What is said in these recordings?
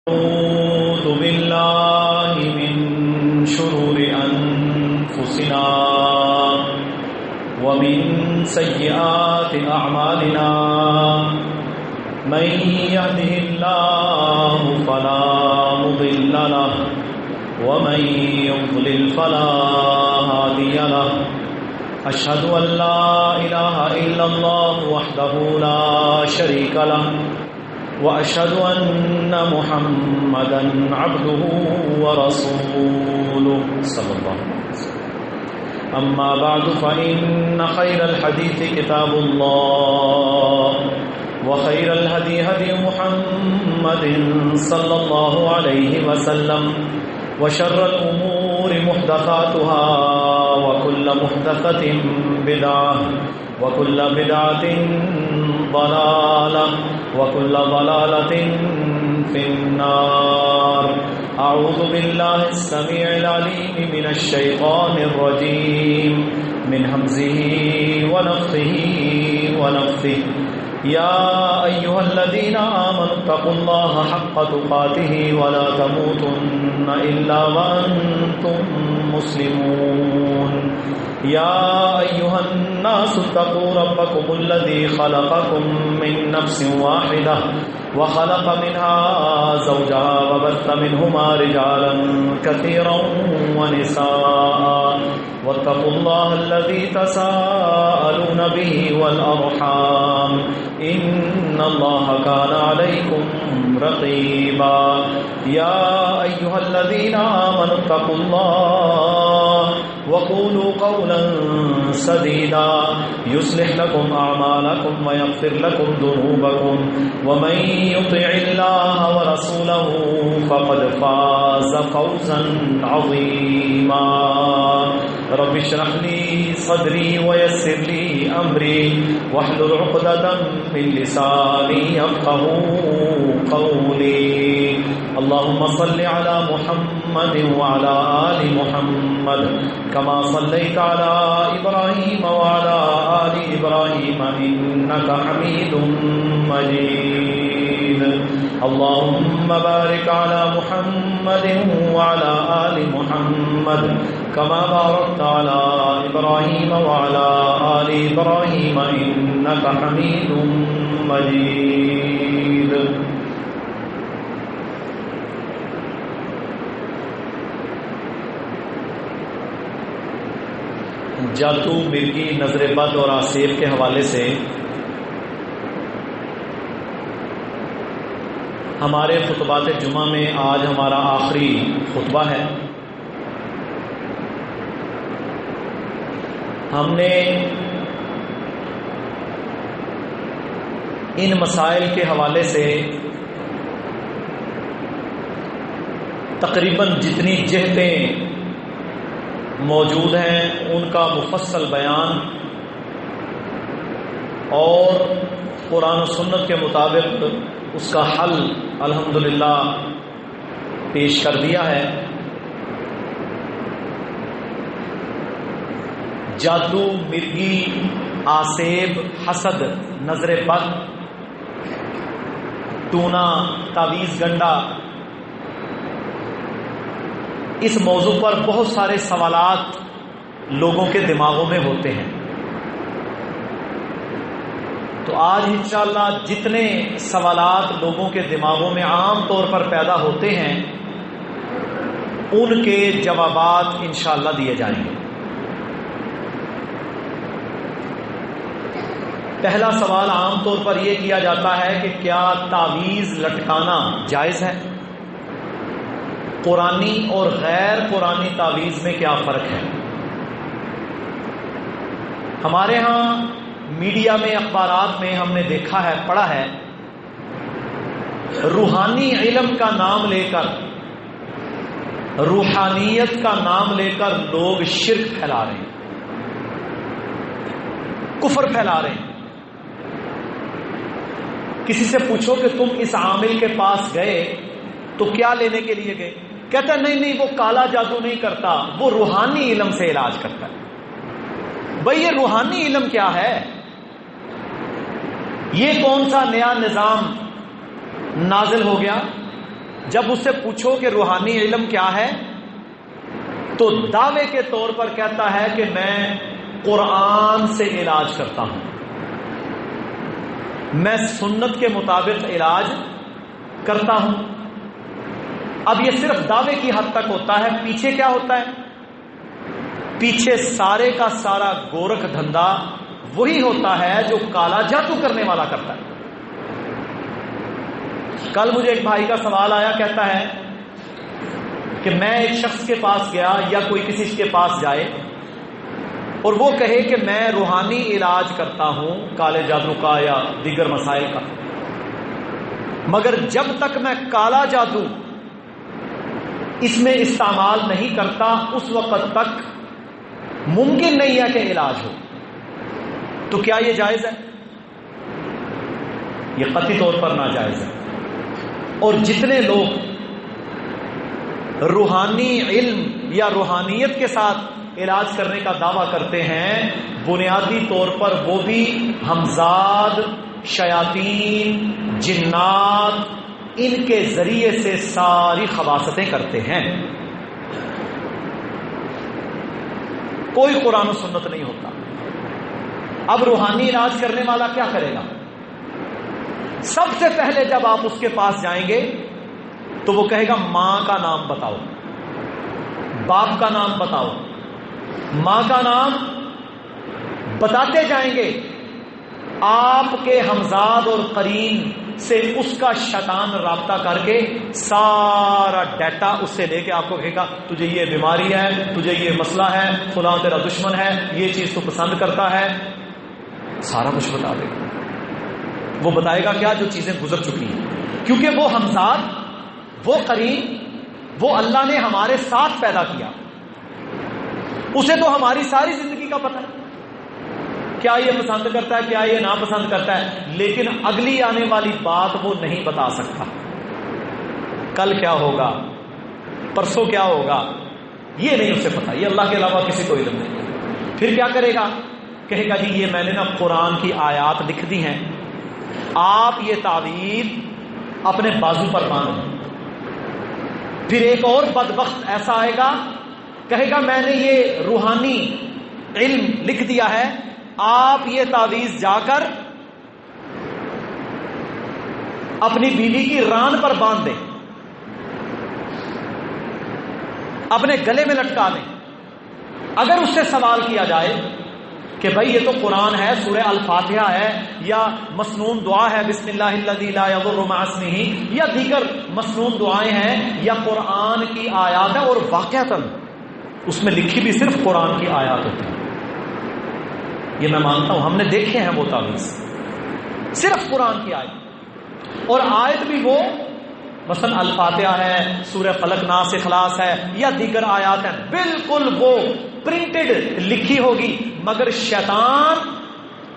أعوذ بالله من شرور أنفسنا ومن سيئات أعمالنا من يهده الله فلا مضل له ومن يضلل فلا هادي له أشهد أن لا إله إلا الله وحده لا شريك له وأشهد أن محمدا عبده ورسوله صلى الله عليه وسلم. أما بعد فإن خير الحديث كتاب الله وخير الهدي هدي محمد صلى الله عليه وسلم وشر الأمور محدثاتها وكل محدثة بدعة وكل بدعة ضلالة وكل ضلالة في النار. أعوذ بالله السميع العليم من الشيطان الرجيم من همزه ونفخه ونفثه. يا أيها الذين آمنوا اتقوا الله حق تقاته ولا تموتن إلا وأنتم مسلمون. يا أيها الناس اتقوا ربكم الذي خلقكم من نفس واحدة وخلق منها زوجها وبث منهما رجالا كثيرا ونساء واتقوا الله الذي تساءلون به والأرحام إن الله كان عليكم رقيبا. يا أيها الذين آمنوا اتقوا الله وقولوا قولا سديدا يصلح لكم أعمالكم ويغفر لكم ذنوبكم ومن يطع الله ورسوله فقد فاز فوزا عظيما. رب اشرح لي صدري ويسر لي أمري واحلل عقدة من لساني يفقهوا قولي. اللهم صل على محمد وعلى آل محمد كما صليت على إبراهيم وعلى آل إبراهيم إنك حميد مجيد. اللهم بارك على محمد وعلى آل محمد كما باركت على إبراهيم وعلى آل إبراهيم إنك حميد مجيد. جادو، مرگی، نظر بد اور آسیب کے حوالے سے ہمارے خطبات جمعہ میں آج ہمارا آخری خطبہ ہے. ہم نے ان مسائل کے حوالے سے تقریباً جتنی جہتیں موجود ہیں ان کا مفصل بیان اور قرآن و سنت کے مطابق اس کا حل الحمدللہ پیش کر دیا ہے. جادو، مرگی، آسیب، حسد، نظر بد، ٹونا، تعویذ گنڈا، اس موضوع پر بہت سارے سوالات لوگوں کے دماغوں میں ہوتے ہیں. تو آج انشاءاللہ جتنے سوالات لوگوں کے دماغوں میں عام طور پر پیدا ہوتے ہیں ان کے جوابات انشاءاللہ دیے جائیں گے. پہلا سوال عام طور پر یہ کیا جاتا ہے کہ کیا تعویذ لٹکانا جائز ہے؟ قرآنی اور غیر قرآنی تعویذ میں کیا فرق ہے؟ ہمارے ہاں میڈیا میں، اخبارات میں ہم نے دیکھا ہے، پڑھا ہے، روحانی علم کا نام لے کر، روحانیت کا نام لے کر لوگ شرک پھیلا رہے ہیں، کفر پھیلا رہے ہیں. کسی سے پوچھو کہ تم اس عامل کے پاس گئے تو کیا لینے کے لیے گئے؟ کہتا ہے نہیں وہ کالا جادو نہیں کرتا، وہ روحانی علم سے علاج کرتا ہے. بھئی یہ روحانی علم کیا ہے؟ یہ کون سا نیا نظام نازل ہو گیا جب اس سے پوچھو کہ روحانی علم کیا ہے تو دعوے کے طور پر کہتا ہے کہ میں قرآن سے علاج کرتا ہوں، میں سنت کے مطابق علاج کرتا ہوں۔ اب یہ صرف دعوے کی حد تک ہوتا ہے، پیچھے کیا ہوتا ہے؟ پیچھے سارے کا سارا گورکھ دھندا وہی ہوتا ہے جو کالا جادو کرنے والا کرتا ہے۔ کل مجھے ایک بھائی کا سوال آیا، کہتا ہے کہ میں ایک شخص کے پاس گیا یا کوئی کسی کے پاس جائے اور وہ کہے کہ میں روحانی علاج کرتا ہوں کالے جادو کا یا دیگر مسائل کا، مگر جب تک میں کالا جادو اس میں استعمال نہیں کرتا اس وقت تک ممکن نہیں ہے کہ علاج ہو۔ تو کیا یہ جائز ہے؟ یہ قطعی طور پر ناجائز ہے۔ اور جتنے لوگ روحانی علم یا روحانیت کے ساتھ علاج کرنے کا دعویٰ کرتے ہیں، بنیادی طور پر وہ بھی ہمزاد، شیاطین، جنات، ان کے ذریعے سے ساری خباثتیں کرتے ہیں۔ کوئی قرآن و سنت نہیں ہوتا۔ اب روحانی علاج کرنے والا کیا کرے گا؟ سب سے پہلے جب آپ اس کے پاس جائیں گے تو وہ کہے گا ماں کا نام بتاؤ، باپ کا نام بتاؤ، ماں کا نام بتاتے جائیں گے۔ آپ کے ہمزاد اور قرین سے اس کا شیطان رابطہ کر کے سارا ڈیٹا اس سے لے کے آپ کو کہے گا تجھے یہ بیماری ہے، تجھے یہ مسئلہ ہے، فلاں تیرا دشمن ہے، یہ چیز تو پسند کرتا ہے، سارا کچھ بتا دے گا۔ وہ بتائے گا کیا؟ جو چیزیں گزر چکی ہیں، کیونکہ وہ ہمزاد، وہ قرین، وہ اللہ نے ہمارے ساتھ پیدا کیا، اسے تو ہماری ساری زندگی کا پتہ ہے، کیا یہ پسند کرتا ہے، کیا یہ ناپسند کرتا ہے، لیکن اگلی آنے والی بات وہ نہیں بتا سکتا۔ کل کیا ہوگا، پرسوں کیا ہوگا، یہ نہیں اسے پتا، یہ اللہ کے علاوہ کسی کو علم نہیں۔ پھر کیا کرے گا؟ کہے گا جی یہ میں نے نا قرآن کی آیات لکھ دی ہیں، آپ یہ تعویذ اپنے بازو پر باندھیں۔ پھر ایک اور بدبخت ایسا آئے گا، کہے گا میں نے یہ روحانی علم لکھ دیا ہے، آپ یہ تعویذ جا کر اپنی بیوی کی ران پر باندھ دیں، اپنے گلے میں لٹکا دیں۔ اگر اس سے سوال کیا جائے کہ بھائی یہ تو قرآن ہے، سورہ الفاتحہ ہے، یا مسنون دعا ہے بسم اللہ الذی لا یضر مع اسمہ، یا دیگر مسنون دعائیں ہیں، یا قرآن کی آیات ہے، اور واقعتاً اس میں لکھی بھی صرف قرآن کی آیات ہوتی ہیں، یہ میں مانتا ہوں، ہم نے دیکھے ہیں وہ تعویذ صرف قرآن کی آیت، اور آیت بھی وہ مثلا الفاتحہ ہے، سورہ فلق ناس اخلاص ہے، یا دیگر آیات ہیں، بالکل وہ پرنٹڈ لکھی ہوگی، مگر شیطان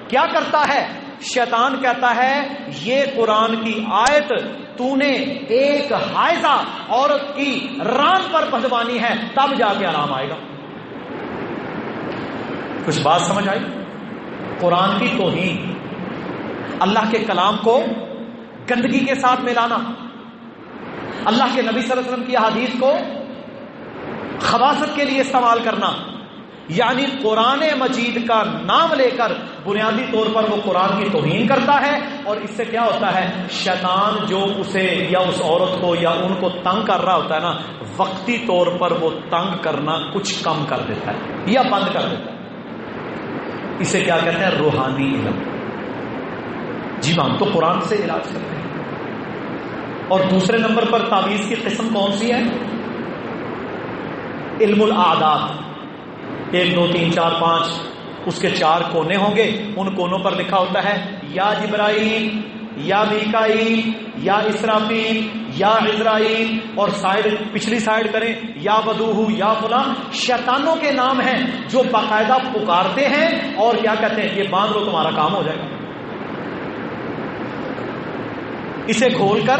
کیا کرتا ہے؟ شیطان کہتا ہے یہ قرآن کی آیت تو نے ایک حائضہ عورت کی ران پر بندوانی ہے، تب جا کے آرام آئے گا۔ کچھ بات سمجھ آئی؟ قرآن کی توہین، اللہ کے کلام کو گندگی کے ساتھ ملانا، اللہ کے نبی صلی اللہ علیہ وسلم کی احادیث کو خباثت کے لیے استعمال کرنا، یعنی قرآن مجید کا نام لے کر بنیادی طور پر وہ قرآن کی توہین کرتا ہے، اور اس سے کیا ہوتا ہے؟ شیطان جو اسے یا اس عورت کو یا ان کو تنگ کر رہا ہوتا ہے نا، وقتی طور پر وہ تنگ کرنا کچھ کم کر دیتا ہے یا بند کر دیتا ہے۔ اسے کیا کہتے ہیں؟ روحانی علم۔ جی ہم تو قرآن سے علاج کرتے ہیں۔ اور دوسرے نمبر پر تعویذ کی قسم کون سی ہے؟ علم الاعداد، 1 2 3 4 5، اس کے 4 کونے ہوں گے، ان کونوں پر لکھا ہوتا ہے یا جبرائیل، یا میکائیل، یا اسرافیل، یا عزرائیل، اور سائڈ پچھلی سائڈ کریں یا بدوہ، یا فلاں، شیطانوں کے نام ہیں جو باقاعدہ پکارتے ہیں اور کیا کہتے ہیں یہ باندھ لو تمہارا کام ہو جائے گا۔ اسے کھول کر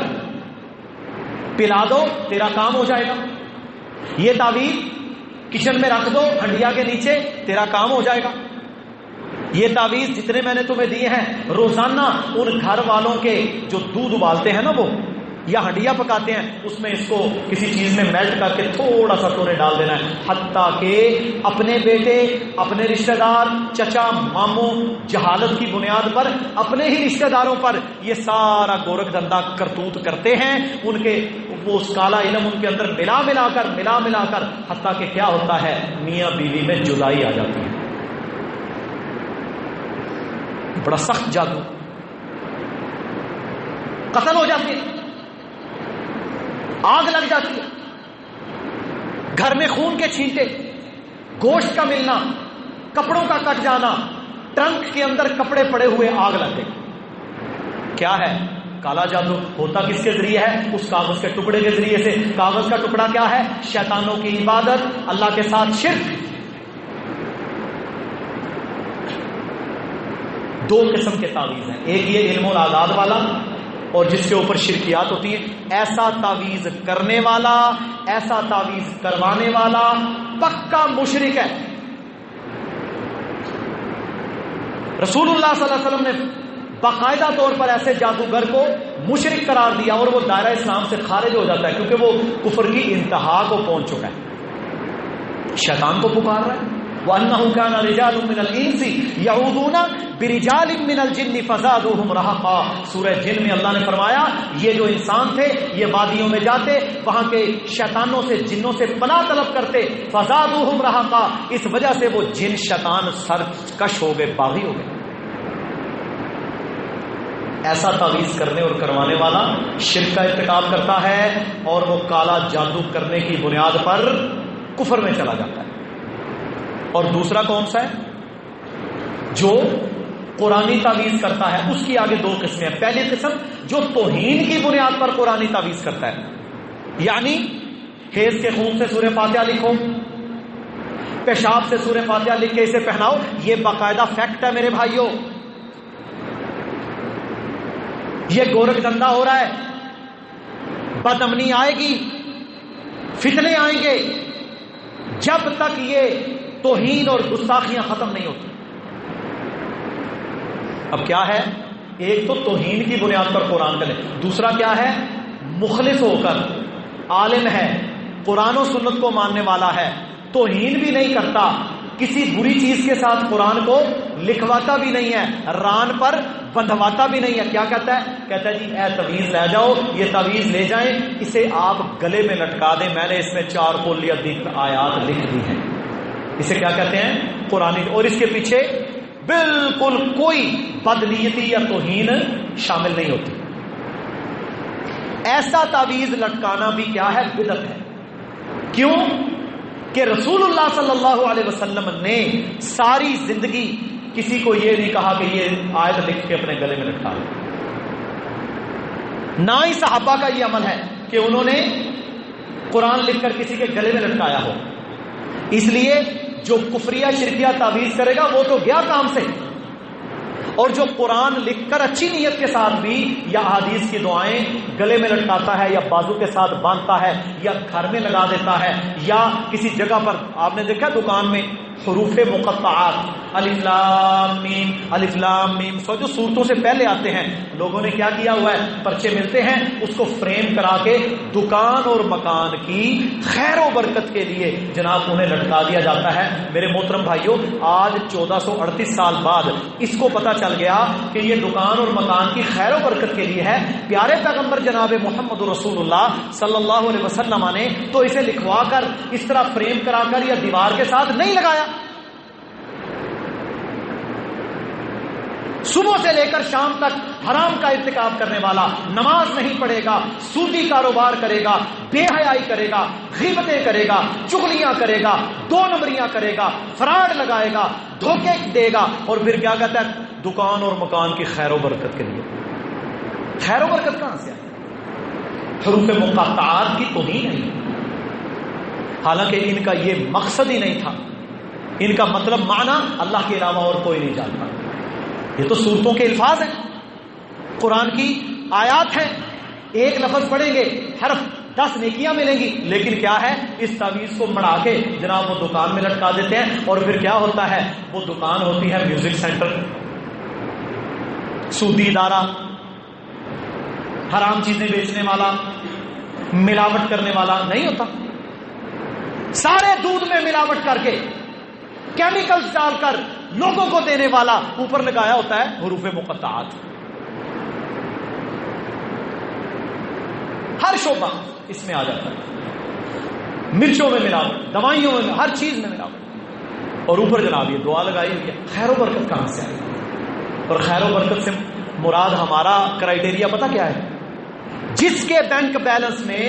پلا دو تیرا کام ہو جائے گا، یہ تعویذ کچن میں رکھ دو ہنڈیا کے نیچے تیرا کام ہو جائے گا، یہ تعویذ جتنے میں نے تمہیں دیے ہیں روزانہ ان گھر والوں کے جو دودھ ابالتے ہیں نا وہ، یا ہڈیاں پکاتے ہیں، اس میں اس کو کسی چیز میں میلٹ کر کے تھوڑا سا تو نے ڈال دینا ہے، حتیٰ کہ اپنے بیٹے، اپنے رشتہ دار، چچا، ماموں، جہالت کی بنیاد پر اپنے ہی رشتہ داروں پر یہ سارا گورکھ دھندا کرتوت کرتے ہیں، ان کے وہ اس کالا علم ان کے اندر ملا کر حتیٰ کہ کیا ہوتا ہے، میاں بیوی میں جدائی آ جاتی ہے۔ بڑا سخت جادو، قتل ہو جاتی ہے، آگ لگ جاتی ہے، گھر میں خون کے چھینٹے، گوشت کا ملنا، کپڑوں کا کٹ جانا، ٹرنک کے اندر کپڑے پڑے ہوئے آگ لگ گئی۔ کیا ہے؟ کالا جادو۔ ہوتا کس کے ذریعے ہے؟ اس کاغذ کے ٹکڑے کے ذریعے سے۔ کاغذ کا ٹکڑا کیا ہے؟ شیطانوں کی عبادت، اللہ کے ساتھ شرک۔ دو قسم کے تعویذ ہیں، ایک یہ علم العداد والا اور جس کے اوپر شرکیات ہوتی ہیں۔ ایسا تعویذ کرنے والا، ایسا تعویذ کروانے والا پکا مشرک ہے۔ رسول اللہ صلی اللہ علیہ وسلم نے باقاعدہ طور پر ایسے جادوگر کو مشرک قرار دیا اور وہ دائرہ اسلام سے خارج ہو جاتا ہے، کیونکہ وہ کفر کی انتہا کو پہنچ چکا ہے۔ شیطان کو پکار رہا ہے، وَأَنَّهُ كَانَ رِجَالٌ مِّنَ الْإِنسِ يَعُوذُونَ بِرِجَالٍ مِّنَ الْجِنِّ فَزَادُوهُمْ رَهَقًا۔ سورہ جن میں اللہ نے فرمایا یہ جو انسان تھے یہ وادیوں میں جاتے، وہاں کے شیطانوں سے، جنوں سے پناہ طلب کرتے، فَزَادُوهُمْ رَهَقًا، اس وجہ سے وہ جن شیطان سرکش ہو گئے، باغی ہو گئے۔ ایسا تعویذ کرنے اور کروانے والا شرک کا ارتکاب کرتا ہے اور وہ کالا جادو کرنے کی بنیاد پر کفر میں چلا جاتا ہے۔ اور دوسرا کون سا ہے؟ جو قرآنی تعویذ کرتا ہے، اس کی آگے دو قسمیں ہیں۔ پہلی قسم جو توہین کی بنیاد پر قرآنی تعویذ کرتا ہے، یعنی حیض کے خون سے سورہ فاتحہ لکھو، پیشاب سے سورہ فاتحہ لکھ کے اسے پہناؤ، یہ باقاعدہ فیکٹ ہے میرے بھائیوں۔ یہ گورکھ دھندا ہو رہا ہے، بد امنی آئے گی، فتنے آئیں گے جب تک یہ توہین اور گستاخیاں ختم نہیں ہوتی۔ اب کیا ہے؟ ایک تو توہین کی بنیاد پر قرآن کا لے، دوسرا کیا ہے؟ مخلص ہو کر، عالم ہے، قرآن و سنت کو ماننے والا ہے، توہین بھی نہیں کرتا، کسی بری چیز کے ساتھ قرآن کو لکھواتا بھی نہیں ہے، ران پر بندھواتا بھی نہیں ہے۔ کیا کہتا ہے؟ کہتا ہے جی اے تعویذ لے جاؤ، یہ تعویذ لے جائیں، اسے آپ گلے میں لٹکا دیں، میں نے اس میں 4 کلیہ آیات لکھ دی ہیں۔ اسے کیا کہتے ہیں؟ قرآنی۔ اور اس کے پیچھے بالکل کوئی بدنیتی یا توہین شامل نہیں ہوتی۔ ایسا تعویذ لٹکانا بھی کیا ہے؟ بدعت ہے۔ کیوں؟ کہ رسول اللہ صلی اللہ علیہ وسلم نے ساری زندگی کسی کو یہ نہیں کہا کہ یہ آیت لکھ کے اپنے گلے میں لٹکا لو، نہ ہی صحابہ کا یہ عمل ہے کہ انہوں نے قرآن لکھ کر کسی کے گلے میں لٹکایا ہو۔ اس لیے جو کفریہ شرکیہ تعویذ کرے گا وہ تو گیا کام سے، اور جو قرآن لکھ کر اچھی نیت کے ساتھ بھی یا احادیث کی دعائیں گلے میں لٹکاتا ہے یا بازو کے ساتھ باندھتا ہے یا گھر میں لگا دیتا ہے یا کسی جگہ پر، آپ نے دیکھا دکان میں حروف مقطعات الف لام میم، الف لام میم، سو جو صورتوں سے پہلے آتے ہیں، لوگوں نے کیا کیا ہوا ہے؟ پرچے ملتے ہیں، اس کو فریم کرا کے دکان اور مکان کی خیر و برکت کے لیے جناب انہیں لٹکا دیا جاتا ہے۔ میرے محترم بھائیوں، آج 1438 سال بعد اس کو پتہ چل گیا کہ یہ دکان اور مکان کی خیر و برکت کے لیے ہے۔ پیارے پیغمبر جناب محمد رسول اللہ صلی اللہ علیہ وسلم نے تو اسے لکھوا کر اس طرح فریم کرا کر یا دیوار کے ساتھ نہیں لگایا۔ صبح سے لے کر شام تک حرام کا ارتکاب کرنے والا نماز نہیں پڑھے گا، سودی کاروبار کرے گا، بے حیائی کرے گا، غیبتیں کرے گا، چغلیاں کرے گا، 2 نمبریاں کرے گا، فراڈ لگائے گا، دھوکے دے گا، اور پھر کیا کہتا ہے؟ دکان اور مکان کی خیر و برکت کے لیے۔ خیر و برکت کہاں سے آئی؟ حروف مقطعات کی توہین ہے، حالانکہ ان کا یہ مقصد ہی نہیں تھا، ان کا مطلب معنی اللہ کے علاوہ اور کوئی نہیں جانتا۔ یہ تو صورتوں کے الفاظ ہیں، قرآن کی آیات ہیں، ایک لفظ پڑھیں گے حرف 10 نیکیاں ملیں گی، لیکن کیا ہے؟ اس تعویذ کو مڑا کے جناب وہ دکان میں لٹکا دیتے ہیں، اور پھر کیا ہوتا ہے؟ وہ دکان ہوتی ہے میوزک سینٹر، سودی ادارہ، حرام چیزیں بیچنے والا، ملاوٹ کرنے والا نہیں ہوتا. سارے دودھ میں ملاوٹ کر کے کیمیکلز ڈال کر لوگوں کو دینے والا اوپر لگایا ہوتا ہے حروف مقطعات. ہر شعبہ اس میں آ جاتا ہے. مرچوں میں ملاوٹ، دوائیوں میں، ہر چیز میں ملاوٹ. اور اوپر جناب یہ دعا لگائی ہوئی ہے، خیر و برکت کہاں سے آئے؟ اور خیر و برکت سے مراد ہمارا کرائٹیریا پتہ کیا ہے؟ جس کے بینک بیلنس میں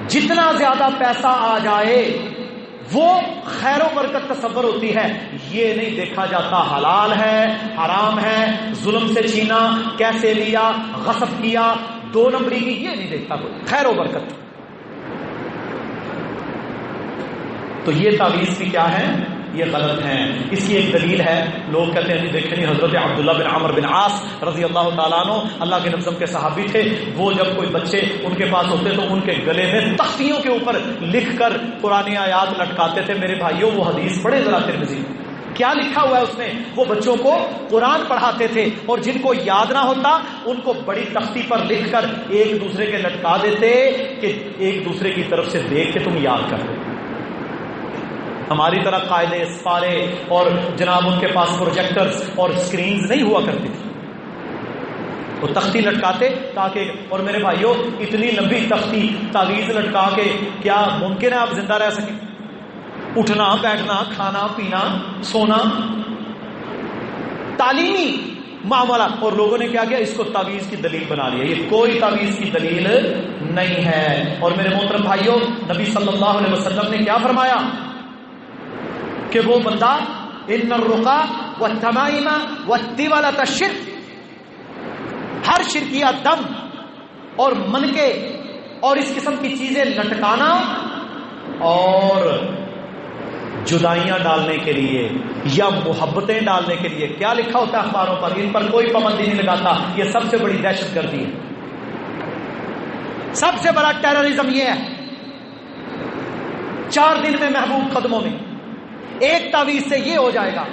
جتنا زیادہ پیسہ آ جائے وہ خیر و برکت تصور ہوتی ہے. یہ نہیں دیکھا جاتا حلال ہے حرام ہے، ظلم سے چھینا، کیسے لیا، غصب کیا، 2 نمبری کی، یہ نہیں دیکھتا کوئی. خیر و برکت. تو یہ تعویذ بھی کیا ہے؟ یہ غلط ہیں. اس کی ایک دلیل ہے، لوگ کہتے ہیں دیکھیں نہیں حضرت عبداللہ بن عمر بن عاص رضی اللہ تعالیٰ عنہ اللہ کے نبی کے صحابی تھے، وہ جب کوئی بچے ان کے پاس ہوتے تو ان کے گلے میں تختیوں کے اوپر لکھ کر قرآن آیات لٹکاتے تھے. میرے بھائیوں وہ حدیث پڑھے ذرا ترمذی، کیا لکھا ہوا ہے اس میں؟ وہ بچوں کو قرآن پڑھاتے تھے اور جن کو یاد نہ ہوتا ان کو بڑی تختی پر لکھ کر ایک دوسرے کے لٹکا دیتے کہ ایک دوسرے کی طرف سے دیکھ کے تم یاد کر دو. ہماری طرح قاعدے سپارے اور جناب ان کے پاس پروجیکٹرز اور سکرینز نہیں ہوا کرتی تھی. وہ تختی لٹکاتے تاکہ، اور میرے بھائیوں اتنی لمبی تختی تعویذ لٹکا کے کیا ممکن ہے آپ زندہ رہ سکیں؟ اٹھنا بیٹھنا کھانا پینا سونا تعلیمی معاملات. اور لوگوں نے کیا کیا؟ اس کو تعویذ کی دلیل بنا لیا. یہ کوئی تعویذ کی دلیل نہیں ہے. اور میرے محترم بھائیوں نبی صلی اللہ علیہ وسلم نے کیا فرمایا کہ وہ بندہ ان الرقا والتمائم والتولة الشرک، ہر شرکیہ دم اور منکے اور اس قسم کی چیزیں لٹکانا اور جدائیاں ڈالنے کے لیے یا محبتیں ڈالنے کے لیے، کیا لکھا ہوتا ہے اخباروں پر؟ ان پر کوئی پابندی نہیں لگاتا. یہ سب سے بڑی دہشت گردی ہے، سب سے بڑا ٹیررزم یہ ہے. 4 دن میں محبوب قدموں میں، ایک تعویذ سے یہ ہو جائے گا،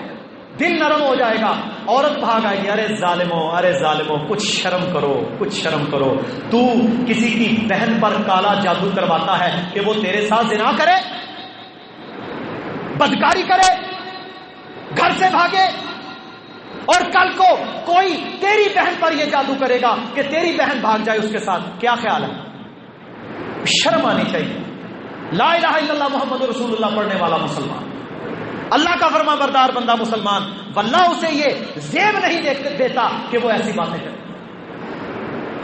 دل نرم ہو جائے گا، عورت بھاگ آئے گی. ارے ظالموں ارے ظالموں کچھ شرم کرو کچھ شرم کرو. تو کسی کی بہن پر کالا جادو کرواتا ہے کہ وہ تیرے ساتھ زنا کرے، بدکاری کرے، گھر سے بھاگے، اور کل کو کوئی تیری بہن پر یہ جادو کرے گا کہ تیری بہن بھاگ جائے اس کے ساتھ. کیا خیال ہے؟ شرم آنی چاہیے. لا الہ الا اللہ محمد رسول اللہ پڑھنے والا مسلمان، اللہ کا فرما بردار بندہ مسلمان، واللہ اسے یہ زیب نہیں دیتا کہ وہ ایسی باتیں کرے.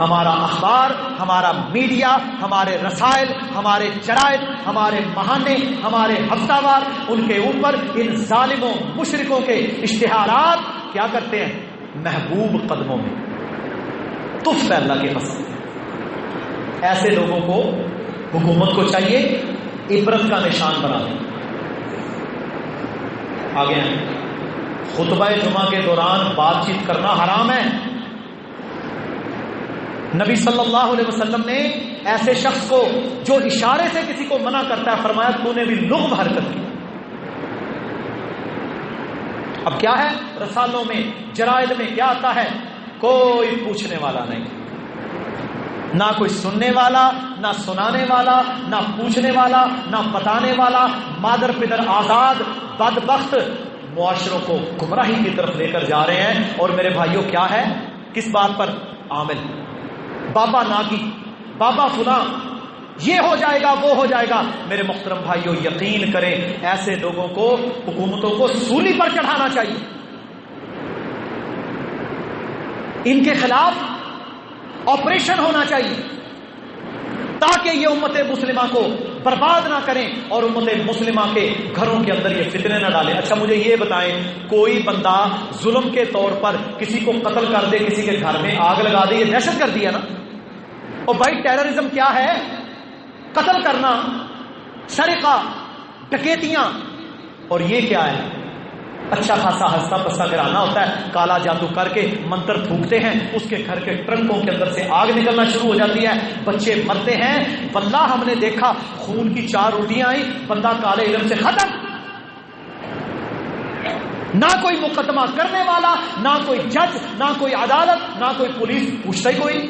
ہمارا اخبار، ہمارا میڈیا، ہمارے رسائل، ہمارے جرائد، ہمارے بہانے، ہمارے ہفتہ وار، ان کے اوپر ان ظالموں مشرکوں کے اشتہارات کیا کرتے ہیں؟ محبوب قدموں میں تف ہے اللہ کے قسم. ایسے لوگوں کو حکومت کو چاہیے عبرت کا نشان بنا دیں. آگے خطبہ جمعہ کے دوران بات چیت کرنا حرام ہے. نبی صلی اللہ علیہ وسلم نے ایسے شخص کو جو اشارے سے کسی کو منع کرتا ہے فرمایا تو نے بھی لغو حرکت کی. اب کیا ہے رسالوں میں جرائد میں کیا آتا ہے؟ کوئی پوچھنے والا نہیں، نہ کوئی سننے والا، نہ سنانے والا، نہ پوچھنے والا، نہ بتانے والا. مادر پدر آزاد بدبخت معاشروں کو گمراہی کی طرف لے کر جا رہے ہیں. اور میرے بھائیوں کیا ہے؟ کس بات پر؟ عامل، بابا ناگی، بابا فلاں، یہ ہو جائے گا وہ ہو جائے گا. میرے محترم بھائیوں یقین کریں ایسے لوگوں کو حکومتوں کو سولی پر چڑھانا چاہیے. ان کے خلاف آپریشن ہونا چاہیے تاکہ یہ امت مسلمہ کو برباد نہ کریں اور امت مسلمہ کے گھروں کے اندر یہ فتنے نہ ڈالیں. اچھا مجھے یہ بتائیں، کوئی بندہ ظلم کے طور پر کسی کو قتل کر دے، کسی کے گھر میں آگ لگا دے، یہ دہشت گردی ہے نا. اور بھائی ٹیررزم کیا ہے؟ قتل کرنا، سرقہ، ڈکیتیاں. اور یہ کیا ہے؟ اچھا خاصا ہنستا پستا گرانا ہوتا ہے، کالا جادو کر کے منتر پھونکتے ہیں، اس کے گھر کے ٹرنکوں کے اندر سے آگ نکلنا شروع ہو جاتی ہے، بچے مرتے ہیں. واللہ ہم نے دیکھا خون کی 4 الٹیاں آئیں، بندہ کالے علم سے ختم. نہ کوئی مقدمہ کرنے والا، نہ کوئی جج، نہ کوئی عدالت، نہ کوئی پولیس، پوچھتا ہی کوئی.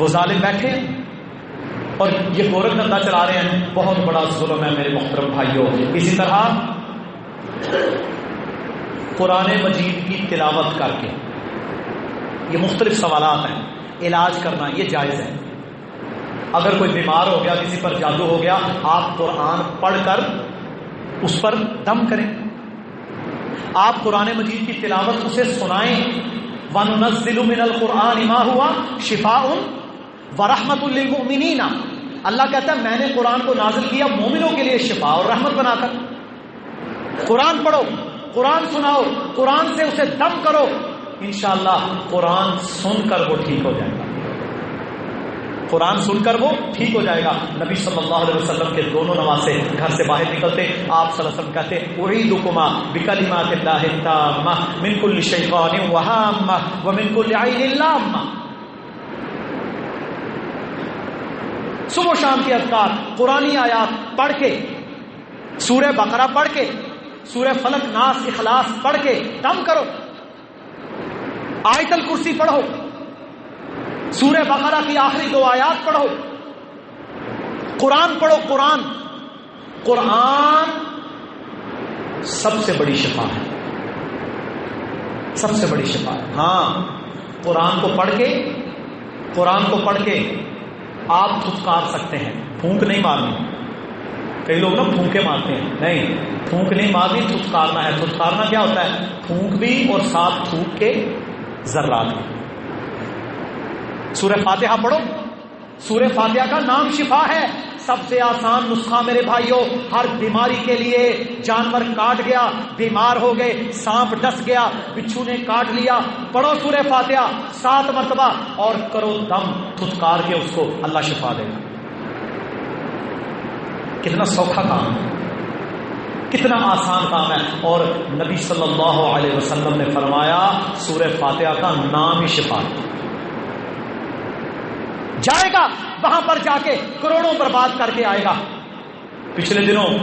وہ ظالم بیٹھے ہیں اور یہ گورکھ دھندا چلا رہے ہیں. بہت بڑا ظلم ہے میرے محترم بھائیوں. اسی طرح قرآن مجید کی تلاوت کر کے یہ مختلف سوالات ہیں. علاج کرنا یہ جائز ہے. اگر کوئی بیمار ہو گیا, کسی پر جادو ہو گیا, آپ قرآن پڑھ کر اس پر دم کریں. آپ قرآن مجید کی تلاوت اسے سنائیں. وَنُنَزِّلُ مِنَ الْقُرْآنِ مَا هُوَ شِفَاءٌ وَرَحْمَةٌ لِّلْمُؤْمِنِينَ. اللہ کہتا ہے میں نے قرآن کو نازل کیا مومنوں کے لیے شفا اور رحمت بنا کر. قرآن پڑھو, قرآن سناؤ, قرآن سے اسے دم کرو, انشاءاللہ قرآن سن کر وہ ٹھیک ہو جائے گا. قرآن سن کر وہ ٹھیک ہو جائے گا. نبی صلی اللہ علیہ وسلم کے دونوں نواسے گھر سے باہر نکلتے, آپ صلی اللہ علیہ وسلم کہتے اعیدکما بکلمات اللہ التامہ من کل شیطان وہامہ ومن کل عین لامہ. صبح و شام کے اذکار قرآنی آیات پڑھ کے, سورہ بقرہ پڑھ کے, سورہ فلق ناس اخلاص پڑھ کے دم کرو. آیت الکرسی پڑھو, سورہ بقرہ کی آخری 2 آیات پڑھو, قرآن پڑھو. قرآن سب سے بڑی شفا ہے, سب سے بڑی شفا ہے. ہاں قرآن کو پڑھ کے آپ تھتکار سکتے ہیں, پھونک نہیں مارنی. کئی لوگ نا پھونکے مارتے ہیں, نہیں, پھونک نہیں مارنی, تھتکارنا ہے. تھتکارنا کیا ہوتا ہے؟ پھونک بھی اور ساتھ تھوک کے ذرات بھی. سورہ فاتحہ پڑھو. سورہ فاتحہ کا نام شفا ہے. سب سے آسان نسخہ میرے بھائیوں, ہر بیماری کے لیے. جانور کاٹ گیا, بیمار ہو گئے, سانپ ڈس گیا, بچھو نے کاٹ لیا, پڑھو سورہ فاتحہ 7 مرتبہ اور کرو دم, تھتکار کے اس کو, اللہ شفا دے گا. کتنا سوکھا کام ہے, کتنا آسان کام ہے. اور نبی صلی اللہ علیہ وسلم نے فرمایا سورہ فاتحہ کا نام ہی شفا ہے. جائے گا وہاں پر جا کے کروڑوں برباد کر کے آئے گا. پچھلے دنوں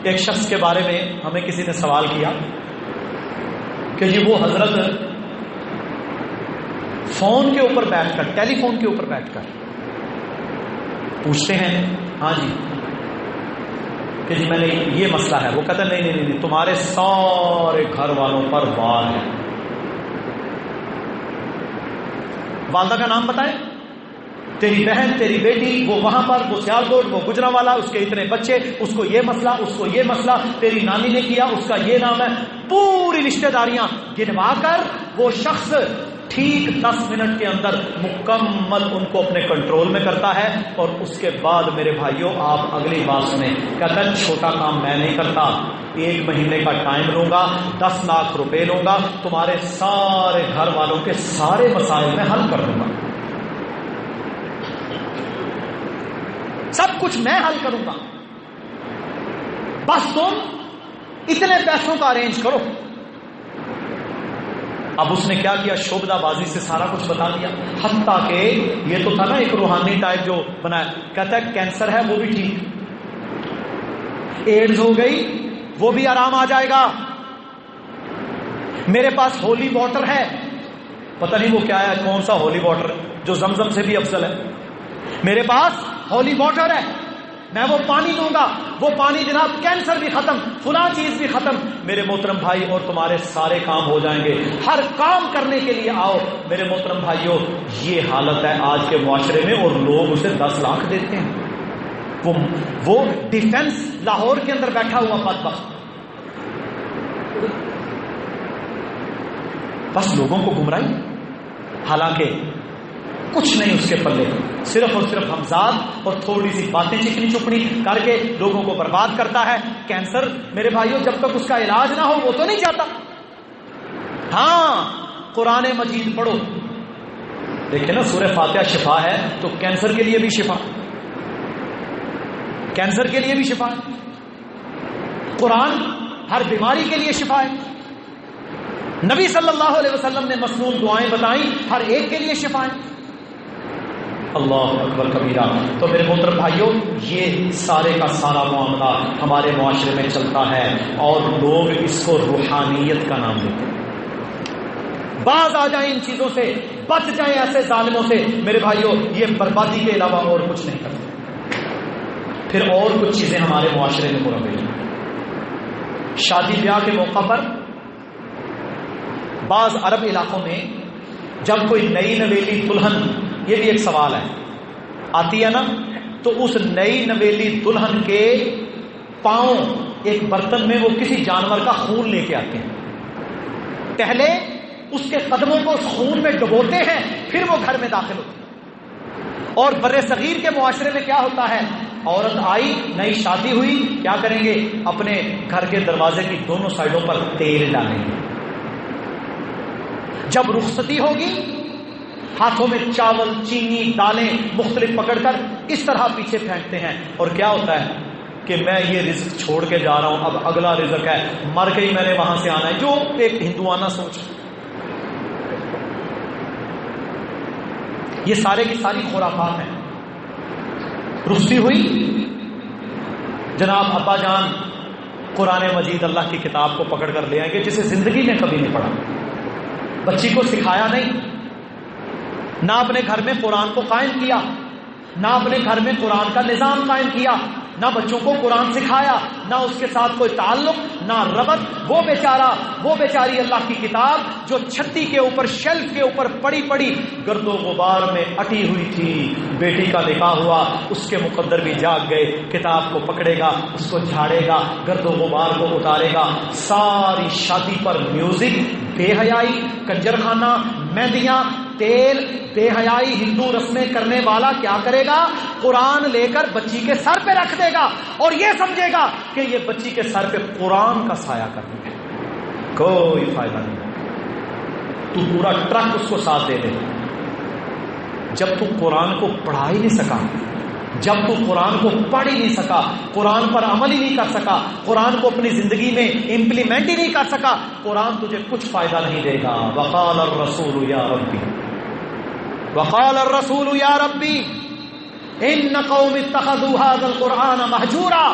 ایک شخص کے بارے میں ہمیں کسی نے سوال کیا کہ جی وہ حضرت فون کے اوپر بیٹھ کر, ٹیلی فون کے اوپر بیٹھ کر پوچھتے ہیں, ہاں جی, کہ جی میں نے یہ مسئلہ ہے. وہ کہتا ہے نہیں, تمہارے سارے گھر والوں پر وار ہے. والدہ کا نام بتائیں, تیری بہن, تیری بیٹی, وہ وہاں پر, وہ سیالکوٹ, وہ گجرانوالا, اس کے اتنے بچے, اس کو یہ مسئلہ, اس کو یہ مسئلہ, تیری نانی نے کیا, اس کا یہ نام ہے. پوری رشتہ داریاں گنوا کر وہ شخص ٹھیک 10 منٹ کے اندر مکمل ان کو اپنے کنٹرول میں کرتا ہے. اور اس کے بعد میرے بھائیوں آپ اگلی بات سنیں, کہتا ہے چھوٹا کام میں نہیں کرتا, 1 مہینے کا ٹائم لوں گا, 10 لاکھ روپے لوں گا, تمہارے سارے گھر والوں کے سارے مسائل میں حل کر دوں گا. سب کچھ میں حل کروں گا, بس تم اتنے پیسوں کا ارینج کرو. اب اس نے کیا کیا, شعبدہ بازی سے سارا کچھ بتا دیا. حتیٰ کہ یہ تو تھا نا ایک روحانی ٹائپ جو بنایا, کہتا ہے کینسر ہے وہ بھی ٹھیک, ایڈز ہو گئی وہ بھی آرام آ جائے گا. میرے پاس ہولی واٹر ہے, پتہ نہیں وہ کیا ہے, کون سا ہولی واٹر جو زمزم سے بھی افضل ہے. میرے پاس ہولی واٹر ہے, میں وہ پانی دوں گا, وہ پانی جناب کینسر بھی ختم, فلاں چیز بھی ختم. میرے محترم بھائی, اور تمہارے سارے کام ہو جائیں گے. ہر کام کرنے کے لیے آؤ. میرے محترم بھائیوں, یہ حالت ہے آج کے معاشرے میں, اور لوگ اسے 10 لاکھ دیتے ہیں. وہ ڈیفنس لاہور کے اندر بیٹھا ہوا بدبخت, بس لوگوں کو گمراہی, حالانکہ کچھ نہیں اس کے پلے, صرف اور صرف ہمزاد اور تھوڑی سی باتیں چکنی چپڑی کر کے لوگوں کو برباد کرتا ہے. کینسر میرے بھائیوں جب تک اس کا علاج نہ ہو وہ تو نہیں جاتا. ہاں قرآن مجید پڑھو. دیکھیں نا, سورہ فاتحہ شفا ہے تو کینسر کے لیے بھی شفا, کینسر کے لیے بھی شفا ہے. قرآن ہر بیماری کے لیے شفا ہے. نبی صلی اللہ علیہ وسلم نے مسنون دعائیں بتائیں, ہر ایک کے لیے شفا ہے. اللہ اکبر کبیرہ. تو میرے محترم بھائیوں, یہ سارے کا سارا معاملہ ہمارے معاشرے میں چلتا ہے اور لوگ اس کو روحانیت کا نام دیتے ہیں. باز آ جائیں ان چیزوں سے، بچ جائیں ایسے ظالموں سے، میرے بھائیوں یہ بربادی کے علاوہ اور کچھ نہیں کرتے۔ پھر اور کچھ چیزیں ہمارے معاشرے میں مرتب ہیں۔ شادی بیاہ کے موقع پر بعض عرب علاقوں میں جب کوئی نئی نویلی دلہن، یہ بھی ایک سوال ہے، آتی ہے نا، تو اس نئی نویلی دلہن کے پاؤں ایک برتن میں وہ کسی جانور کا خون لے کے آتے ہیں، پہلے اس کے قدموں کو اس خون میں ڈبوتے ہیں، پھر وہ گھر میں داخل ہوتے ہیں۔ اور بر صغیر کے معاشرے میں کیا ہوتا ہے، عورت آئی، نئی شادی ہوئی، کیا کریں گے، اپنے گھر کے دروازے کی دونوں سائڈوں پر تیل ڈالیں گے، جب رخصتی ہوگی ہاتھوں میں چاول، چینی، دالیں مختلف پکڑ کر اس طرح پیچھے پھینکتے ہیں، اور کیا ہوتا ہے کہ میں یہ رزق چھوڑ کے جا رہا ہوں، اب اگلا رزق ہے، مر کے ہی میں نے وہاں سے آنا ہے، جو ایک ہندوانہ سوچ۔ یہ سارے کی ساری خرافات ہیں۔ رخصتی ہوئی، جناب ابا جان قرآن مجید اللہ کی کتاب کو پکڑ کر لے آئیں گے، جسے زندگی میں کبھی نہیں پڑھا، بچی کو سکھایا نہیں، نہ اپنے گھر میں قرآن کو قائم کیا، نہ اپنے گھر میں قرآن کا نظام قائم کیا، نہ بچوں کو قرآن سکھایا، نہ اس کے ساتھ کوئی تعلق، نہ ربط۔ وہ بیچاری اللہ کی کتاب جو چھتی کے اوپر، شیلف کے اوپر پڑی پڑی گرد و غبار میں اٹی ہوئی تھی، بیٹی کا نکاح ہوا، اس کے مقدر بھی جاگ گئے، کتاب کو پکڑے گا، اس کو جھاڑے گا، گرد و غبار کو اتارے گا، ساری شادی پر میوزک، بے حیائی، کنجر خانہ، مہندیاں، تیل، بے حیائی ہندو رسمیں کرنے والا کیا کرے گا، قرآن لے کر بچی کے سر پہ رکھ دے گا اور یہ سمجھے گا کہ یہ بچی کے سر پہ قرآن کا سایہ کرنا ہے۔ کوئی فائدہ نہیں، تو پورا ٹرک اس کو ساتھ دے دے، جب تو قرآن کو پڑھا ہی نہیں سکا، جب تو قرآن کو پڑھ ہی نہیں سکا، قرآن پر عمل ہی نہیں کر سکا، قرآن کو اپنی زندگی میں امپلیمنٹ ہی نہیں کر سکا، قرآن تجھے کچھ فائدہ نہیں دے گا۔ وقال الرسول یا ربی، وقال الرسول یا ربی ان قوم اتخذوا هذا القرآن مہجورا۔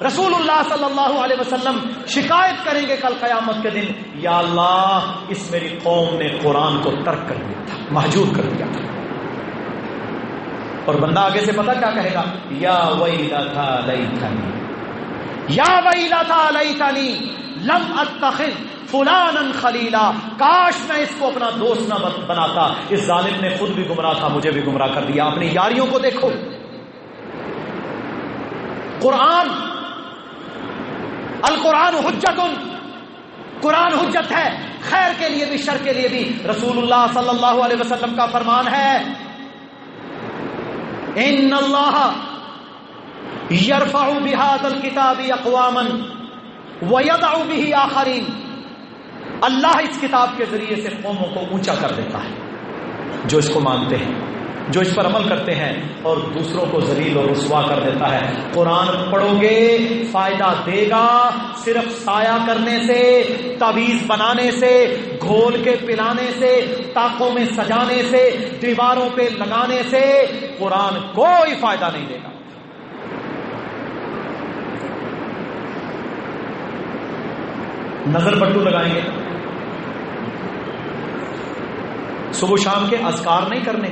رسول اللہ صلی اللہ علیہ وسلم شکایت کریں گے کل قیامت کے دن، یا اللہ اس میری قوم نے قرآن کو ترک کر دیا تھا، مہجور کر دیا تھا۔ اور بندہ آگے سے پتہ کیا کہے گا، یا ویلتھا لیتنی، یا ویلتھا لیتنی لم اتخذ فلانا خلیلا، کاش میں اس کو اپنا دوست نہ بناتا، اس ظالم نے خود بھی گمراہ تھا، مجھے بھی گمراہ کر دیا۔ اپنی یاریوں کو دیکھو۔ قرآن، القرآن حجت، قرآن حجت ہے، خیر کے لیے بھی شر کے لیے بھی۔ رسول اللہ صلی اللہ علیہ وسلم کا فرمان ہے، ان اللہ یرفع بہذا الکتاب اقواما ویضع بہ آخرین، اللہ اس کتاب کے ذریعے سے قوموں کو اونچا کر دیتا ہے جو اس کو مانتے ہیں، جو اس پر عمل کرتے ہیں، اور دوسروں کو ذلیل اور رسوا کر دیتا ہے۔ قرآن پڑھو گے فائدہ دے گا، صرف سایہ کرنے سے، تعویذ بنانے سے، گھول کے پلانے سے، تاکوں میں سجانے سے، دیواروں پہ لگانے سے قرآن کوئی فائدہ نہیں دے گا۔ نظر بٹو لگائیں گے، صبح شام کے اذکار نہیں کرنے،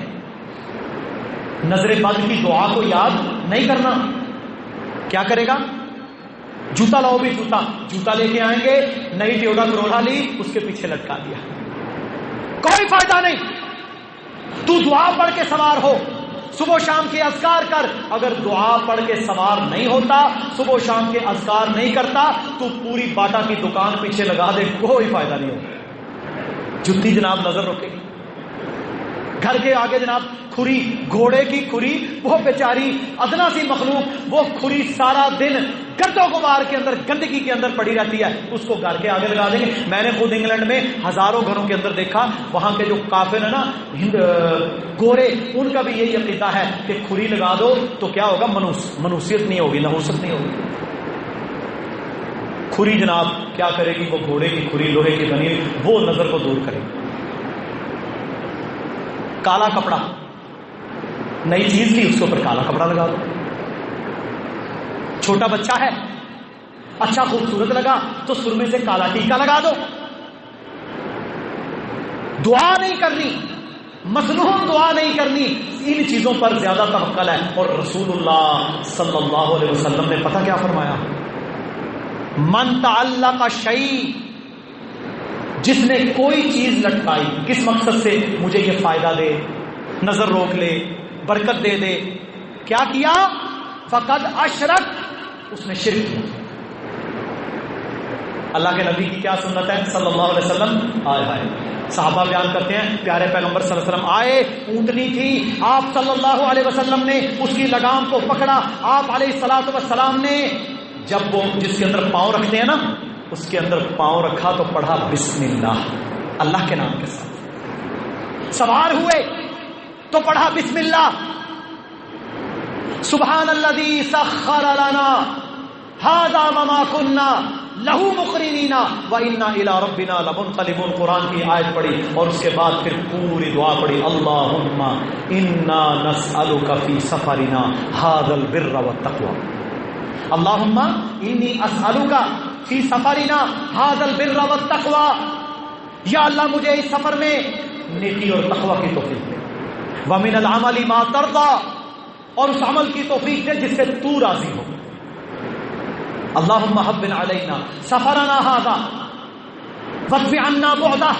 نظر بد کی دعا کو یاد نہیں کرنا، کیا کرے گا، جوتا لاؤ بھی جوتا لے کے آئیں گے، نئی ٹیوڈا کرولا لی، اس کے پیچھے لٹکا دیا، کوئی فائدہ نہیں۔ تو دعا پڑھ کے سوار ہو، صبح و شام کے اذکار کر، اگر دعا پڑھ کے سوار نہیں ہوتا، صبح و شام کے اذکار نہیں کرتا، تو پوری باٹا کی دکان پیچھے لگا دے، کوئی فائدہ نہیں ہوگا۔ جتی جناب نظر رکھے گی، گھر کے آگے جناب کھری، گھوڑے کی کھری، وہ بیچاری ادنا سی مخلوق، وہ کھری سارا دن گرد و غبار کے اندر، گندگی کے اندر پڑی رہتی ہے، اس کو گھر کے آگے لگا دیں گے۔ میں نے خود انگلینڈ میں ہزاروں گھروں کے اندر دیکھا، وہاں کے جو کافر ہیں نا گورے، ان کا بھی یہی عقیدہ ہے کہ کھری لگا دو تو کیا ہوگا، منوسیت نہیں ہوگی، نحوست نہیں ہوگی۔ کھری جناب کیا کرے گی، وہ گھوڑے کی کھری لوہے کی بنی، وہ نظر کو دور کرے گی۔ کالا کپڑا، نئی چیز لی، اس کے اوپر کالا کپڑا لگا دو۔ چھوٹا بچہ ہے، اچھا خوبصورت لگا تو سرمے سے کالا ٹیکا لگا دو۔ دعا نہیں کرنی، مظلوم دعا نہیں کرنی، ان چیزوں پر زیادہ توکل ہے۔ اور رسول اللہ صلی اللہ علیہ وسلم نے پتہ کیا فرمایا؟ من تعلق شیء، جس نے کوئی چیز لٹکائی، کس مقصد سے؟ مجھے یہ فائدہ دے، نظر روک لے، برکت دے دے، کیا کیا؟ فقد اشرک، اس نے شرک کیا۔ اللہ کے نبی کی کیا سنت ہے صلی اللہ علیہ وسلم؟ آئے صحابہ بیان کرتے ہیں پیارے پیغمبر صلی اللہ علیہ وسلم آئے، اونٹنی تھی، آپ صلی اللہ علیہ وسلم نے اس کی لگام کو پکڑا، آپ علیہ الصلوۃ والسلام نے جب وہ جس کے اندر پاؤں رکھتے ہیں نا، اس کے اندر پاؤں رکھا تو پڑھا بسم اللہ، اللہ کے نام کے ساتھ۔ سوار ہوئے تو پڑھا بسم اللہ، سبحان الذی سخر لنا ھذا وما کنا لہو مقرنین وانا الی ربنا لمنقلبون، قرآن کی آیت پڑھی اور اس کے بعد پھر پوری دعا پڑھی، اللہم انا نسألک فی سفرنا ھذا البر والتقوی، اللہم انی اسألک فی سفرنا ھذا البر والتقوی، یا اللہ مجھے اس سفر میں نیکی اور تقوی کی توفیق دے، ومن العمل ما ترضی، اور اس عمل کی توفیق دے جس سے تو راضی ہو، اللہم حبن علینا سفرنا ھذا واطوی عنا بعدہ،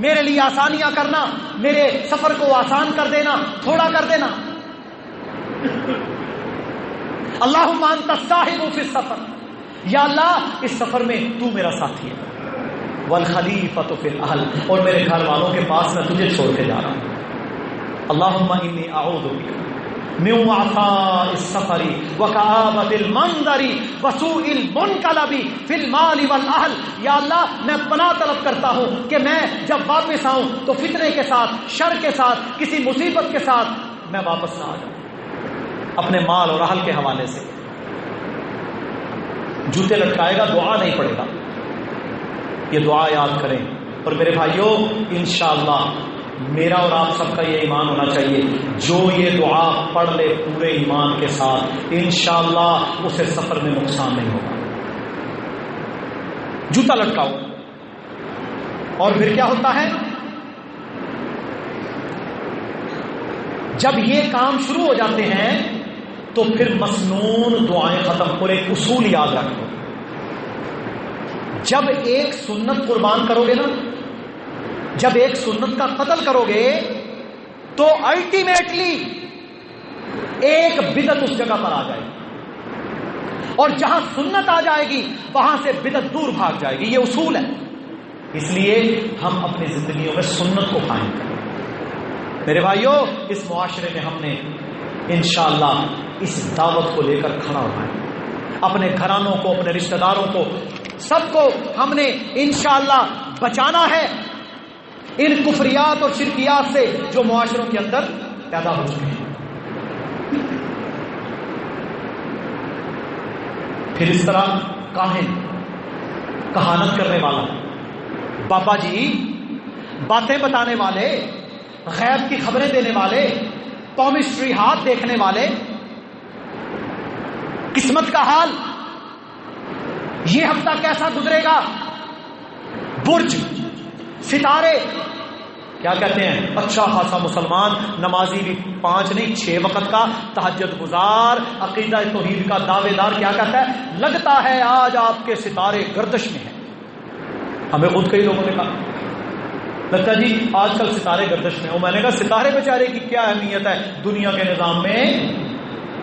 میرے لیے آسانیاں کرنا، میرے سفر کو آسان کر دینا، تھوڑا کر دینا، اللہم انت الصاحب فی السفر، یا اللہ اس سفر میں تو میرا ساتھی ہے، والخلیفۃ فی الاہل، اور میرے گھر والوں کے پاس میں تجھے چھوڑ کے جا رہا ہوں، اللہم انی اعوذ بک من وعثاء السفر وکآبۃ المنظر وسوء المنقلب فی المال والاہل، یا اللہ میں پناہ طلب کرتا ہوں کہ میں جب واپس آؤں تو فتنے کے ساتھ، شر کے ساتھ، کسی مصیبت کے ساتھ میں واپس نہ آ جاؤں، اپنے مال اور اہل کے حوالے سے۔ جوتے لٹکائے گا، دعا نہیں پڑے گا، یہ دعا یاد کریں۔ اور میرے بھائیوں، انشاءاللہ میرا اور آپ سب کا یہ ایمان ہونا چاہیے، جو یہ دعا پڑھ لے پورے ایمان کے ساتھ انشاءاللہ اسے سفر میں نقصان نہیں ہوگا۔ جوتا لٹکاؤ، اور پھر کیا ہوتا ہے؟ جب یہ کام شروع ہو جاتے ہیں تو پھر مسنون دعائیں ختم۔ اور ایک اصول یاد رکھو، جب ایک سنت قربان کرو گے نا، جب ایک سنت کا قتل کرو گے تو الٹیمیٹلی ایک بدعت اس جگہ پر آ جائے گی، اور جہاں سنت آ جائے گی وہاں سے بدعت دور بھاگ جائے گی، یہ اصول ہے۔ اس لیے ہم اپنی زندگیوں میں سنت کو قائم کریں۔ میرے بھائیوں، اس معاشرے میں ہم نے انشاءاللہ اس دعوت کو لے کر کھڑا ہونا ہے، اپنے گھرانوں کو، اپنے رشتہ داروں کو، سب کو ہم نے انشاءاللہ بچانا ہے ان کفریات اور شرکیات سے جو معاشروں کے اندر پیدا ہو چکے ہیں۔ پھر اس طرح کاہن، کہانت کرنے والا، بابا جی، باتیں بتانے والے، غیب کی خبریں دینے والے، پومسٹری ہاتھ دیکھنے والے، قسمت کا حال، یہ ہفتہ کیسا گزرے گا، برج، ستارے، کیا کہتے ہیں، اچھا خاصا مسلمان، نمازی بھی 5 نہیں 6 وقت کا، تہجد گزار، عقیدہ توحید کا دعوے دار، کیا کہتا ہے؟ لگتا ہے آج آپ کے ستارے گردش میں ہیں۔ ہمیں خود کئی لوگوں نے کہا لگتا ہے جی آج کل ستارے گردش میں ہو۔ میں نے کہا ستارے بیچارے کی کیا اہمیت ہے دنیا کے نظام میں؟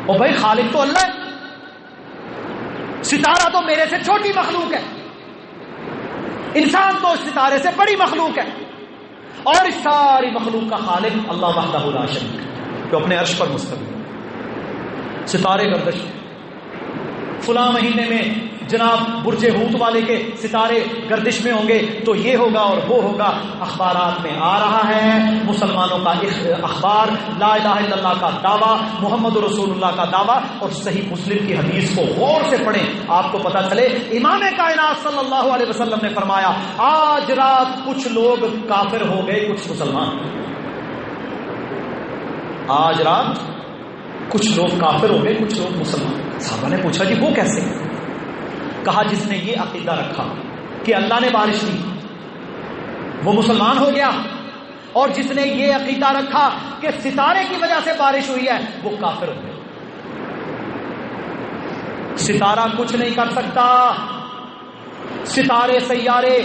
او بھائی، خالق تو اللہ ہے، ستارہ تو میرے سے چھوٹی مخلوق ہے، انسان تو اس ستارے سے بڑی مخلوق ہے، اور اس ساری مخلوق کا خالق اللہ وحدہ لا شریک جو اپنے عرش پر مستقل ہے۔ ستارے گردش، فلاں مہینے میں جناب برج ہوت والے کے ستارے گردش میں ہوں گے تو یہ ہوگا اور وہ ہوگا، اخبارات میں آ رہا ہے۔ مسلمانوں کا اخبار، لا الہ الا اللہ کا دعویٰ، محمد رسول اللہ کا دعویٰ، اور صحیح مسلم کی حدیث کو غور سے پڑھیں، آپ کو پتہ چلے امام کائنات صلی اللہ علیہ وسلم نے فرمایا آج رات کچھ لوگ کافر ہو گئے، کچھ مسلمان۔ آج رات کچھ لوگ کافر ہو گئے، کچھ لوگ مسلمان۔ صحابہ نے پوچھا جی وہ کیسے؟ کہا جس نے یہ عقیدہ رکھا کہ اللہ نے بارش دی، وہ مسلمان ہو گیا، اور جس نے یہ عقیدہ رکھا کہ ستارے کی وجہ سے بارش ہوئی ہے وہ کافر ہو گیا۔ ستارہ کچھ نہیں کر سکتا، ستارے سیارے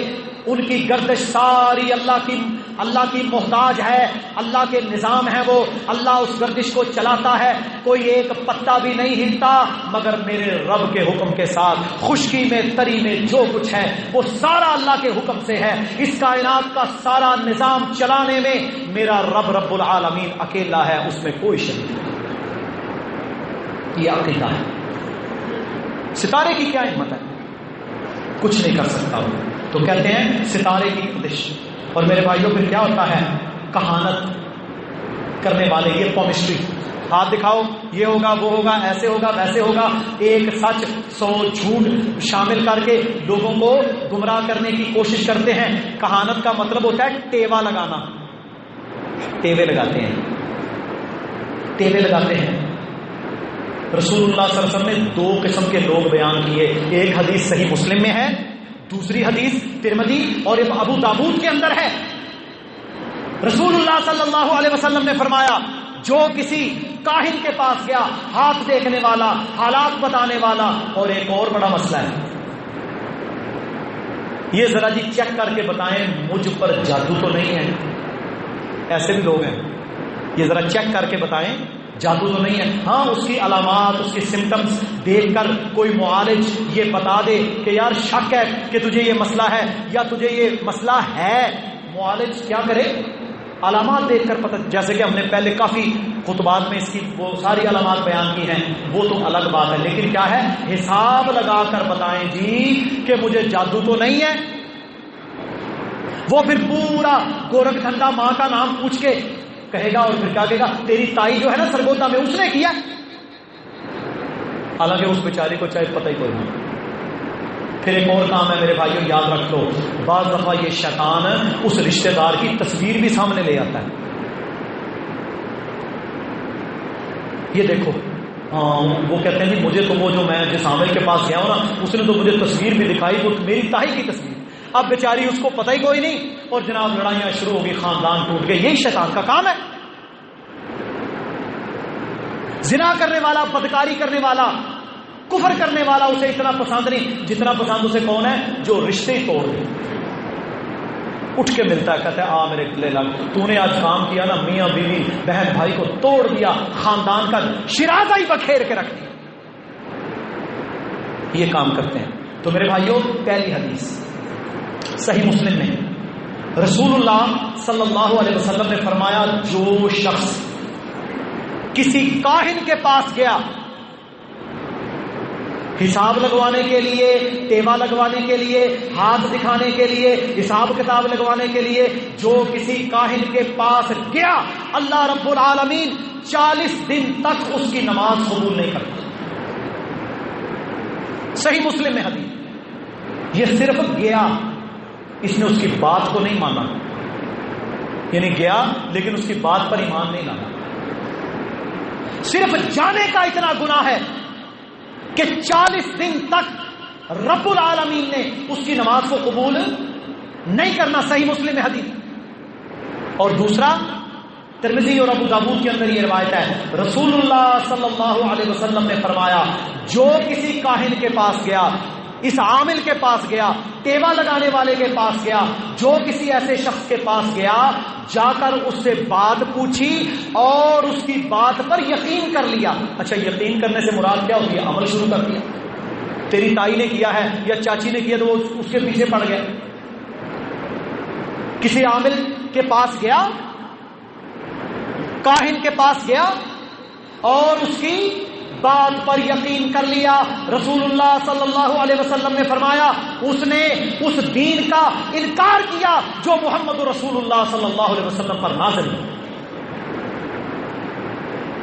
ان کی گردش ساری اللہ کی محتاج ہے، اللہ کے نظام ہے، وہ اللہ اس گردش کو چلاتا ہے، کوئی ایک پتا بھی نہیں ہلتا مگر میرے رب کے حکم کے ساتھ، خشکی میں تری میں جو کچھ ہے وہ سارا اللہ کے حکم سے ہے۔ اس کائنات کا سارا نظام چلانے میں میرا رب رب العالمین اکیلا ہے، اس میں کوئی شریک نہیں۔ یہ عقیدہ ہے۔ ستارے کی کیا ہمت ہے؟ کچھ نہیں کر سکتا وہ، تو کہتے ہیں ستارے کی گردش۔ اور میرے بھائیوں پھر کیا ہوتا ہے؟ کہانت کرنے والے، یہ پومسٹری، ہاتھ دکھاؤ، یہ ہوگا وہ ہوگا، ایسے ہوگا ویسے ہوگا، ایک سچ 100 جھوٹ شامل کر کے لوگوں کو گمراہ کرنے کی کوشش کرتے ہیں۔ کہانت کا مطلب ہوتا ہے ٹیوا لگانا، ٹیوے لگاتے ہیں، ٹیوے لگاتے ہیں۔ رسول اللہ صلی اللہ علیہ وسلم نے 2 قسم کے لوگ بیان کیے، ایک حدیث صحیح مسلم میں ہے، دوسری حدیث ترمذی اور ابو داؤد کے اندر ہے۔ رسول اللہ صلی اللہ علیہ وسلم نے فرمایا جو کسی کاہن کے پاس گیا، ہاتھ دیکھنے والا، حالات بتانے والا، اور ایک اور بڑا مسئلہ ہے، یہ ذرا جی چیک کر کے بتائیں مجھ پر جادو تو نہیں ہے، ایسے بھی لوگ ہیں، یہ ذرا چیک کر کے بتائیں جادو تو نہیں ہے۔ ہاں اس کی علامات، اس کی سمٹمز دیکھ کر کوئی معالج یہ بتا دے کہ یار شک ہے کہ تجھے یہ مسئلہ ہے یا تجھے یہ مسئلہ ہے، معالج کیا کرے؟ علامات دیکھ کر پتہ، جیسے کہ ہم نے پہلے کافی خطبات میں اس کی وہ ساری علامات بیان کی ہیں، وہ تو الگ بات ہے، لیکن کیا ہے؟ حساب لگا کر بتائیں جی کہ مجھے جادو تو نہیں ہے۔ وہ پھر پورا گورکھ دھندا ماں کا نام پوچھ کے کہے گا، اور پھر کیا کہے گا؟ تیری تائی جو ہے نا سرگودا میں، اس نے کیا، حالانکہ اس بیچاری کو چاہے پتہ ہی کوئی نہیں۔ پھر ایک اور کام ہے میرے بھائیوں، یاد رکھ لو، بعض دفعہ یہ شیطان اس رشتہ دار کی تصویر بھی سامنے لے آتا ہے، یہ دیکھو وہ کہتے ہیں جی مجھے تو وہ جو میں جس عامل کے پاس گیا ہوں نا، اس نے تو مجھے تصویر بھی دکھائی، وہ میری تائی کی تصویر، اب بیچاری اس کو پتہ ہی کوئی نہیں، اور جناب لڑائیاں شروع ہوگی، خاندان ٹوٹ گئے۔ یہی شیطان کا کام ہے۔ زنا کرنے والا، بدکاری کرنے والا، کفر کرنے والا اسے اتنا پسند نہیں جتنا پسند اسے کون ہے؟ جو رشتے توڑ دے، اٹھ کے ملتا ہے، کہتا ہے آ میرے گلے لگ، تو نے آج کام کیا نا، میاں بیوی بہن بھائی کو توڑ دیا، خاندان کا شرازہ ہی بکھیر کے رکھ دیا، یہ کام کرتے ہیں۔ تو میرے بھائیوں، پہلی حدیث صحیح مسلم میں رسول اللہ صلی اللہ علیہ وسلم نے فرمایا جو شخص کسی کاہن کے پاس گیا حساب لگوانے کے لیے، ٹیوا لگوانے کے لیے، ہاتھ دکھانے کے لیے، حساب کتاب لگوانے کے لیے، جو کسی کاہن کے پاس گیا، اللہ رب العالمین 40 دن تک اس کی نماز قبول نہیں کرتا۔ صحیح مسلم میں حدیث، یہ صرف گیا، اس نے اس کی بات کو نہیں مانا، یعنی گیا لیکن اس کی بات پر ایمان نہیں لانا، صرف جانے کا اتنا گناہ ہے کہ 40 دن تک رب العالمین نے اس کی نماز کو قبول نہیں کرنا۔ صحیح مسلم میں حدیث۔ اور دوسرا ترمذی اور ابو داؤد کے اندر یہ روایت ہے، رسول اللہ صلی اللہ علیہ وسلم نے فرمایا جو کسی کاہن کے پاس گیا، اس عامل کے پاس گیا، ٹیوا لگانے والے کے پاس گیا، جو کسی ایسے شخص کے پاس گیا، جا کر اس سے بات پوچھی اور اس کی بات پر یقین کر لیا۔ اچھا، یقین کرنے سے مراد کیا ہوتی ہے؟ عمل شروع کر دیا۔ تیری تائی نے کیا ہے یا چاچی نے کیا تو وہ اس کے پیچھے پڑ گیا۔ کسی عامل کے پاس گیا، کاہن کے پاس گیا اور اس کی بات پر یقین کر لیا۔ رسول اللہ صلی اللہ علیہ وسلم نے فرمایا اس نے اس دین کا انکار کیا جو محمد رسول اللہ صلی اللہ علیہ وسلم پر نازل ہے۔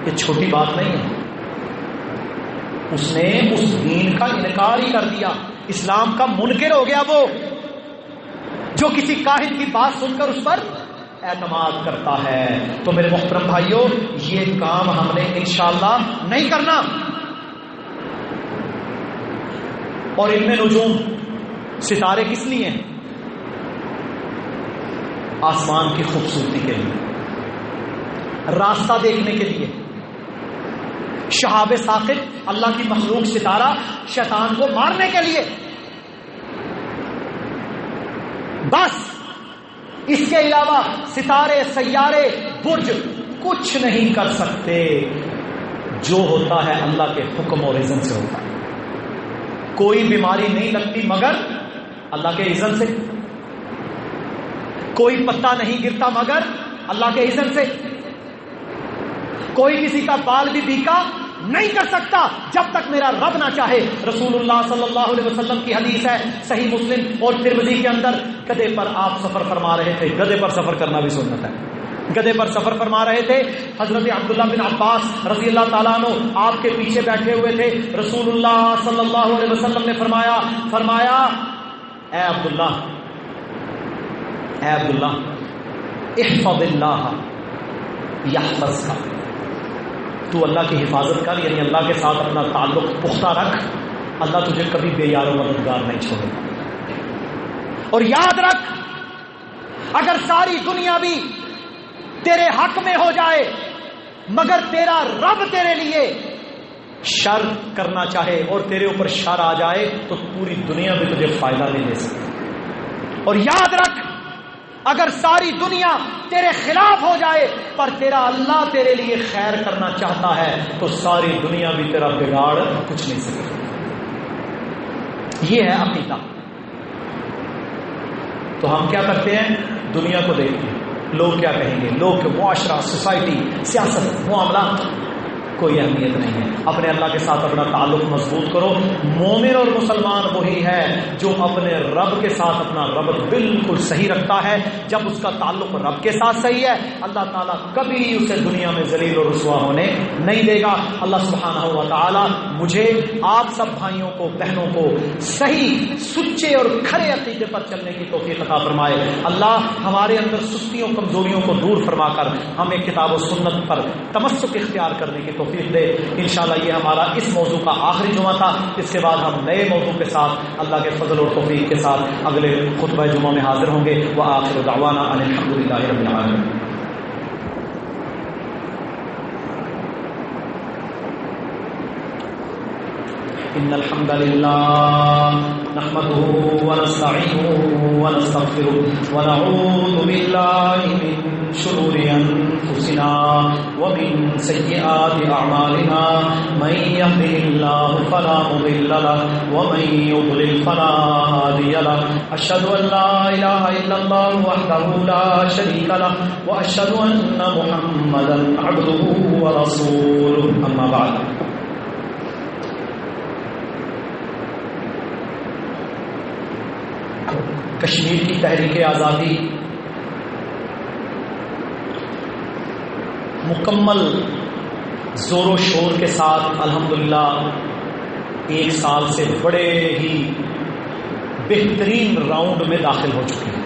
یہ چھوٹی بات نہیں ہے، اس نے اس دین کا انکار ہی کر دیا، اسلام کا منکر ہو گیا وہ جو کسی کاہن کی بات سن کر اس پر اعتماد کرتا ہے۔ تو میرے محترم بھائیوں، یہ کام ہم نے انشاءاللہ نہیں کرنا۔ اور علم نجوم، ستارے کس لیے ہیں؟ آسمان کی خوبصورتی کے لیے، راستہ دیکھنے کے لیے، شہاب ثاقب اللہ کی مخلوق ستارہ شیطان کو مارنے کے لیے، بس اس کے علاوہ ستارے، سیارے، برج کچھ نہیں کر سکتے. جو ہوتا ہے اللہ کے حکم اور اذن سے ہوتا ہے. کوئی بیماری نہیں لگتی مگر اللہ کے اذن سے، کوئی پتا نہیں گرتا مگر اللہ کے اذن سے، کوئی کسی کا بال بھی بیکا نہیں کر سکتا جب تک میرا رب نہ چاہے. رسول اللہ صلی اللہ علیہ وسلم کی حدیث ہے صحیح مسلم اور ترمذی کے اندر، گدھے پر آپ سفر فرما رہے تھے. گدھے پر سفر کرنا بھی سنت ہے. گدھے پر سفر فرما رہے تھے. حضرت عبداللہ بن عباس رضی اللہ تعالیٰ عنہ آپ کے پیچھے بیٹھے ہوئے تھے. رسول اللہ صلی اللہ علیہ وسلم نے فرمایا اے عبداللہ احفظ اللہ یحفظک، تو اللہ کی حفاظت کر، یعنی اللہ کے ساتھ اپنا تعلق پختہ رکھ، اللہ تجھے کبھی بے یار و مددگار نہیں چھوڑے گا. اور یاد رکھ، اگر ساری دنیا بھی تیرے حق میں ہو جائے مگر تیرا رب تیرے لیے شر کرنا چاہے اور تیرے اوپر شر آ جائے تو پوری دنیا بھی تجھے فائدہ نہیں دے سکتی. اور یاد رکھ، اگر ساری دنیا تیرے خلاف ہو جائے پر تیرا اللہ تیرے لیے خیر کرنا چاہتا ہے تو ساری دنیا بھی تیرا بگاڑ کچھ نہیں سکتی. یہ ہے عقیدہ. تو ہم کیا کرتے ہیں؟ دنیا کو دیکھتے ہیں، لوگ کیا کہیں گے، لوگ، معاشرہ، سوسائٹی، سیاست، معاملات، کوئی اہمیت نہیں ہے. اپنے اللہ کے ساتھ اپنا تعلق مضبوط کرو. مومن اور مسلمان وہی ہے جو اپنے رب کے ساتھ اپنا ربط بالکل صحیح رکھتا ہے. جب اس کا تعلق رب کے ساتھ صحیح ہے اللہ تعالیٰ کبھی اسے دنیا میں ذلیل اور رسوا ہونے نہیں دے گا. اللہ سبحانہ و تعالیٰ مجھے آپ سب بھائیوں کو، بہنوں کو صحیح، سچے اور کھرے عقیدے پر چلنے کی توفیق عطا فرمائے. اللہ ہمارے اندر سستیوں، کمزوریوں کو دور فرما کر ہمیں کتاب و سنت پر تمسک اختیار کرنے کی توفیق دے. انشاءاللہ یہ ہمارا اس موضوع کا آخری جمعہ تھا. اس کے بعد ہم نئے موضوع کے ساتھ اللہ کے فضل اور توفیق کے ساتھ اگلے خطبہ جمعہ میں حاضر ہوں گے. وآخر دعوانا ان الحمدللہ رب العالمین. إن الحمد لله نحمده ونستعينه ونستغفره ونعوذ بالله من شرور أنفسنا ومن سيئات أعمالنا من يهده الله فلا مضل له ومن يضلل فلا هادي له. أشهد أن لا إله إلا الله وحده لا شريك له وأشهد أن محمدا عبده ورسوله. أما بعد. کشمیر کی تحریک آزادی مکمل زور و شور کے ساتھ الحمدللہ 1 سال سے بڑے ہی بہترین راؤنڈ میں داخل ہو چکی ہے.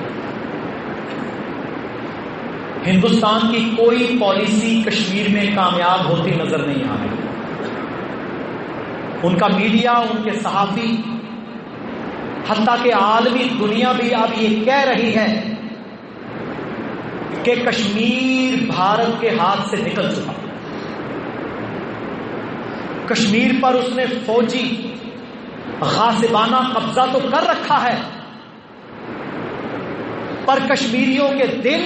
ہندوستان کی کوئی پالیسی کشمیر میں کامیاب ہوتی نظر نہیں آ رہی. ان کا میڈیا، ان کے صحافی، حتیٰ کہ عالمی دنیا بھی اب یہ کہہ رہی ہے کہ کشمیر بھارت کے ہاتھ سے نکل چکا. کشمیر پر اس نے فوجی غاصبانہ قبضہ تو کر رکھا ہے پر کشمیریوں کے دل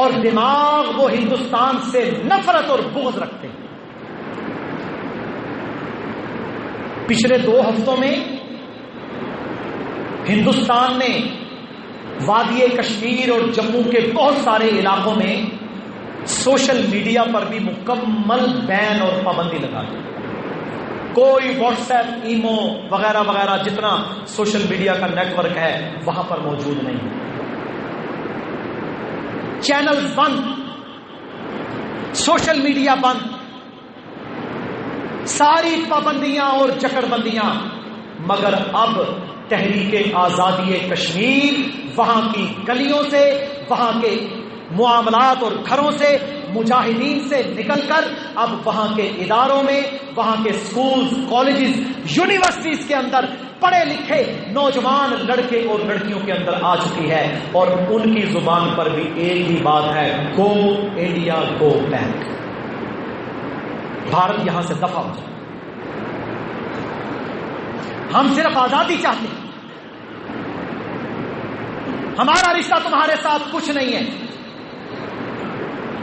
اور دماغ وہ ہندوستان سے نفرت اور بغض رکھتے ہیں. پچھلے 2 ہفتوں میں ہندوستان نے وادی کشمیر اور جموں کے بہت سارے علاقوں میں سوشل میڈیا پر بھی مکمل بین اور پابندی لگا دی. کوئی واٹس ایپ، ایمو وغیرہ وغیرہ جتنا سوشل میڈیا کا نیٹ ورک ہے وہاں پر موجود نہیں. چینلز بند، سوشل میڈیا بند، ساری پابندیاں اور جکڑ بندیاں. مگر اب تحریک آزادی کشمیر وہاں کی گلیوں سے، وہاں کے معاملات اور گھروں سے، مجاہدین سے نکل کر اب وہاں کے اداروں میں، وہاں کے سکولز، کالجز، یونیورسٹیز کے اندر پڑھے لکھے نوجوان لڑکے اور لڑکیوں کے اندر آ چکی ہے، اور ان کی زبان پر بھی ایک ہی بات ہے، گو انڈیا گو بیک، بھارت یہاں سے دفع ہو جائے۔ ہم صرف آزادی چاہتے ہیں، ہمارا رشتہ تمہارے ساتھ کچھ نہیں ہے،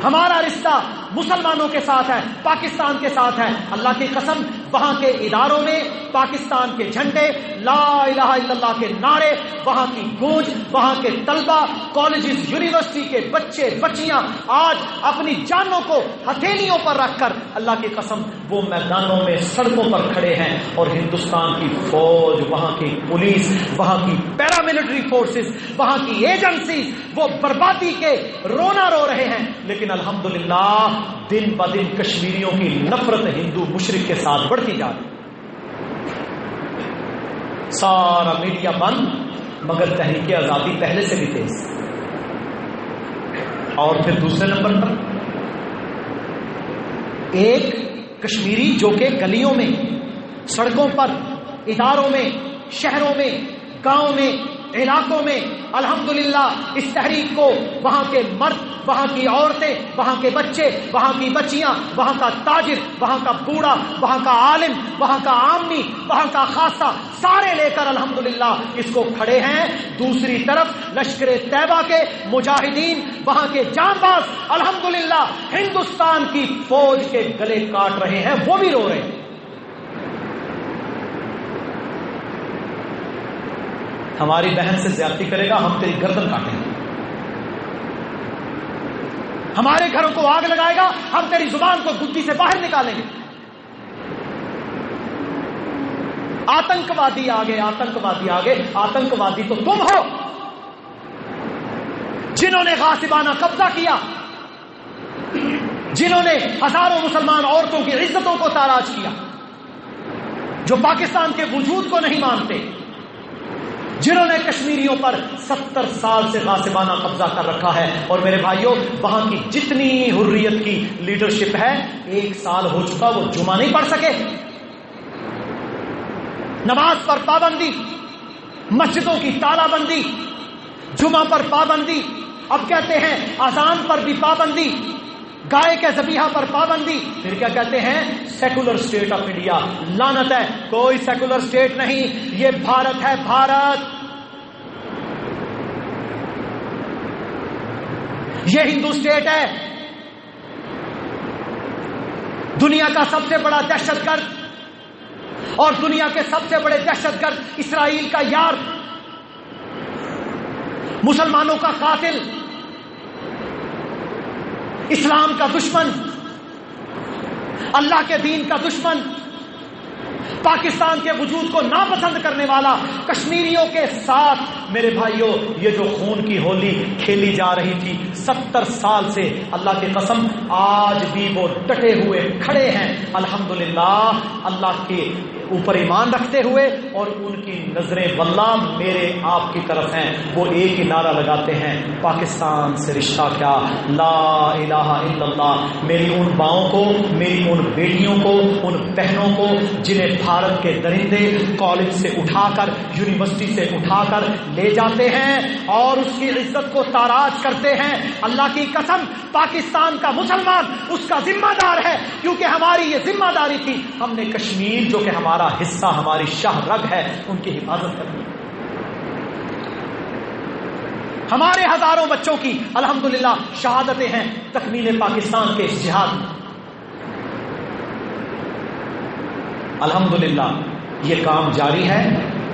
ہمارا رشتہ مسلمانوں کے ساتھ ہے، پاکستان کے ساتھ ہے۔ اللہ کی قسم، وہاں کے اداروں میں پاکستان کے جھنڈے، لا الہ الا اللہ کے نعرے، وہاں کی گونج، وہاں کے طلبہ، کالجز، یونیورسٹی کے بچے بچیاں آج اپنی جانوں کو ہتھیلیوں پر رکھ کر اللہ کی قسم وہ میدانوں میں سڑکوں پر کھڑے ہیں، اور ہندوستان کی فوج، وہاں کی پولیس، وہاں کی پیراملٹری فورسز، وہاں کی ایجنسیز وہ بربادی کے رونا رو رہے ہیں، لیکن الحمدللہ دن بدن کشمیریوں کی نفرت ہندو مشرق کے ساتھ بڑھتی جا رہی، سارا میڈیا بند، مگر تحریک آزادی پہلے سے بھی تیز۔ اور پھر دوسرے نمبر پر ایک کشمیری جو کہ گلیوں میں، سڑکوں پر، اداروں میں، شہروں میں، گاؤں میں، علاقوں میں الحمدللہ اس تحریک کو وہاں کے مرد، وہاں کی عورتیں، وہاں کے بچے، وہاں کی بچیاں، وہاں کا تاجر، وہاں کا بوڑھا، وہاں کا عالم، وہاں کا عامی، وہاں کا خاصہ، سارے لے کر الحمدللہ اس کو کھڑے ہیں۔ دوسری طرف لشکر طیبہ کے مجاہدین، وہاں کے جان باز الحمدللہ ہندوستان کی فوج کے گلے کاٹ رہے ہیں، وہ بھی رو رہے ہیں۔ ہماری بہن سے زیادتی کرے گا، ہم تیری گردن کاٹیں گے، ہمارے گھروں کو آگ لگائے گا، ہم تیری زبان کو گدی سے باہر نکالیں گے۔ آتنکوادی آگے، آتنکوادی آگے، آتنکوادی تو تم ہو جنہوں نے غاصبانہ قبضہ کیا، جنہوں نے ہزاروں مسلمان عورتوں کی عزتوں کو تاراج کیا، جو پاکستان کے وجود کو نہیں مانتے، جنہوں نے کشمیریوں پر 70 سال سے غاصبانہ قبضہ کر رکھا ہے۔ اور میرے بھائیوں، وہاں کی جتنی حریت کی لیڈرشپ ہے، 1 سال ہو چکا وہ جمعہ نہیں پڑھ سکے، نماز پر پابندی، مسجدوں کی تالا بندی، جمعہ پر پابندی، اب کہتے ہیں اذان پر بھی پابندی، گائے کے ذبیحہ پر پابندی، پھر کیا کہتے ہیں؟ Secular state of India. لعنت ہے، کوئی سیکولر اسٹیٹ نہیں، یہ بھارت ہے، بھارت، یہ ہندو اسٹیٹ ہے۔ دنیا کا سب سے بڑا دہشت گرد اور دنیا کے سب سے بڑے دہشت گرد اسرائیل کا یار، مسلمانوں کا قاتل، اسلام کا دشمن، اللہ کے دین کا دشمن، پاکستان کے وجود کو ناپسند کرنے والا، کشمیریوں کے ساتھ میرے بھائیوں یہ جو خون کی ہولی کھیلی جا رہی تھی 70 سال سے، اللہ کی قسم آج بھی وہ ڈٹے ہوئے کھڑے ہیں الحمدللہ، اللہ کے اوپر ایمان رکھتے ہوئے، اور ان کی نظریں واللہ میرے آپ کی طرف ہیں۔ وہ ایک ہی نعرہ لگاتے ہیں، پاکستان سے رشتہ کیا، لا الہ الا اللہ۔ میری ان ماؤں کو، میری ان بیٹیوں کو، ان بہنوں کو جنہیں بھارت کے درندے کالج سے اٹھا کر، یونیورسٹی سے اٹھا کر لے جاتے ہیں اور اس کی عزت کو تاراج کرتے ہیں، اللہ کی قسم پاکستان کا مسلمان اس کا ذمہ دار ہے، کیونکہ ہماری یہ ذمہ داری تھی، ہم نے کشمیر جو کہ ہمارا حصہ، ہماری شاہ رگ ہے، ان کی حفاظت کرنی۔ ہمارے ہزاروں بچوں کی الحمدللہ شہادتیں ہیں تکمیل پاکستان کے اس جہاد میں۔ الحمدللہ یہ کام جاری ہے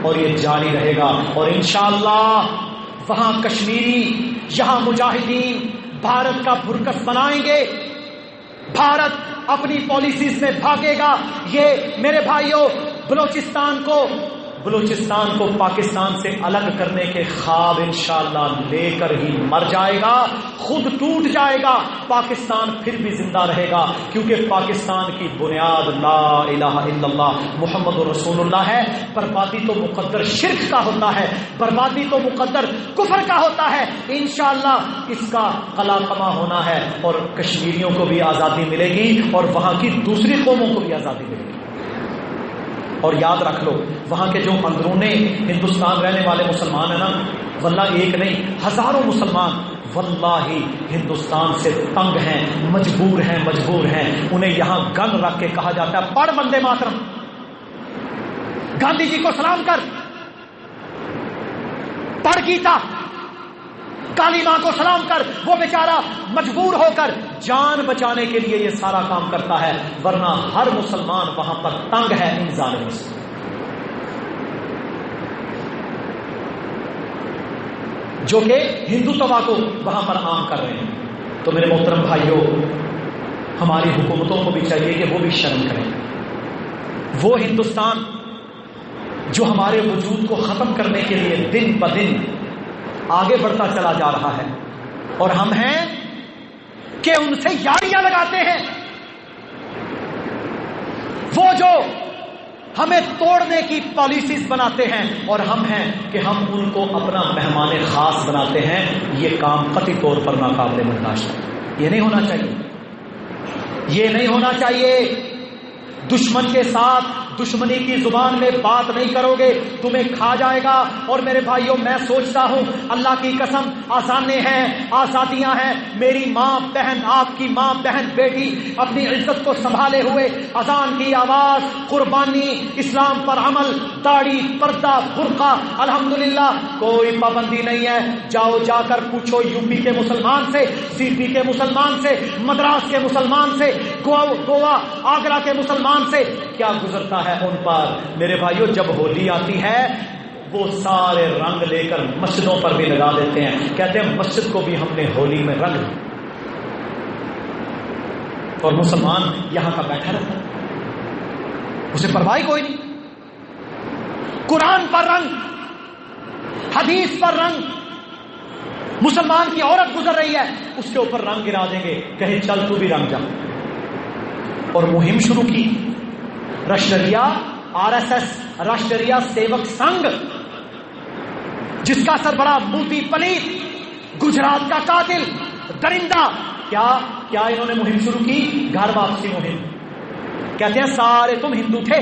اور یہ جاری رہے گا، اور انشاءاللہ وہاں کشمیری، یہاں مجاہدین بھارت کا بھرکس بنائیں گے، بھارت اپنی پالیسیز میں بھاگے گا۔ یہ میرے بھائیوں بلوچستان کو پاکستان سے الگ کرنے کے خواب انشاءاللہ لے کر ہی مر جائے گا، خود ٹوٹ جائے گا، پاکستان پھر بھی زندہ رہے گا، کیونکہ پاکستان کی بنیاد لا الہ الا اللہ محمد رسول اللہ ہے۔ بربادی تو مقدر شرک کا ہوتا ہے، بربادی تو مقدر کفر کا ہوتا ہے، انشاءاللہ اس کا قلع کما ہونا ہے، اور کشمیریوں کو بھی آزادی ملے گی اور وہاں کی دوسری قوموں کو بھی آزادی ملے گی۔ اور یاد رکھ لو وہاں کے جو اندرون ہندوستان رہنے والے مسلمان ہیں نا، واللہ ایک نہیں ہزاروں مسلمان واللہ ہندوستان سے تنگ ہیں، مجبور ہیں. انہیں یہاں گن رکھ کے کہا جاتا ہے پڑھ وندے ماترم، گاندھی جی کو سلام کر، پڑھ گیتا، کالی ماں کو سلام کر. وہ بیچارہ مجبور ہو کر جان بچانے کے لیے یہ سارا کام کرتا ہے، ورنہ ہر مسلمان وہاں پر تنگ ہے ان ظالموں سے. جو کہ ہندوتوا کو وہاں پر عام کر رہے ہیں. تو میرے محترم بھائیوں، ہماری حکومتوں کو بھی چاہیے کہ وہ بھی شرم کریں. وہ ہندوستان جو ہمارے وجود کو ختم کرنے کے لیے دن بدن آگے بڑھتا چلا جا رہا ہے، اور ہم ہیں کہ ان سے یاریاں لگاتے ہیں. وہ جو ہمیں توڑنے کی پالیسیز بناتے ہیں، اور ہم ہیں کہ ہم ان کو اپنا مہمان خاص بناتے ہیں. یہ کام قطعی طور پر ناقابل برداشت ہے. یہ نہیں ہونا چاہیے، یہ نہیں ہونا چاہیے. دشمن کے ساتھ دشمنی کی زبان میں بات نہیں کرو گے، تمہیں کھا جائے گا. اور میرے بھائیوں، میں سوچتا ہوں اللہ کی قسم، آسانیں ہیں، آزادیاں ہیں. میری ماں بہن، آپ کی ماں بہن بیٹی اپنی عزت کو سنبھالے ہوئے اذان کی آواز، قربانی، اسلام پر عمل، داڑھی، پردہ، برقع، الحمدللہ کوئی پابندی نہیں ہے. جاؤ جا کر پوچھو یو پی کے مسلمان سے، سی پی کے مسلمان سے، مدراس کے مسلمان سے، گوا آگرہ کے مسلمان سے کیا گزرتا ہے ان پر. میرے بھائیوں، جب ہولی آتی ہے وہ سارے رنگ لے کر مسجدوں پر بھی لگا دیتے ہیں، کہتے ہیں مسجد کو بھی ہم نے ہولی میں رنگ دیا. اور مسلمان یہاں کا بیٹھا رہتا ہے، اسے پرواہ کوئی نہیں. قرآن پر رنگ، حدیث پر رنگ. مسلمان کی عورت گزر رہی ہے، اس کے اوپر رنگ گرا دیں گے، کہیں چل تو بھی رنگ جا. اور مہم شروع کی راشٹریہ RSS، راشٹریہ سیوک سنگھ، جس کا سربراہ موتی پلیت، گجرات کا قاتل، درندہ. کیا انہوں نے مہم شروع کی؟ گھر واپسی مہم. کہتے ہیں سارے تم ہندو تھے،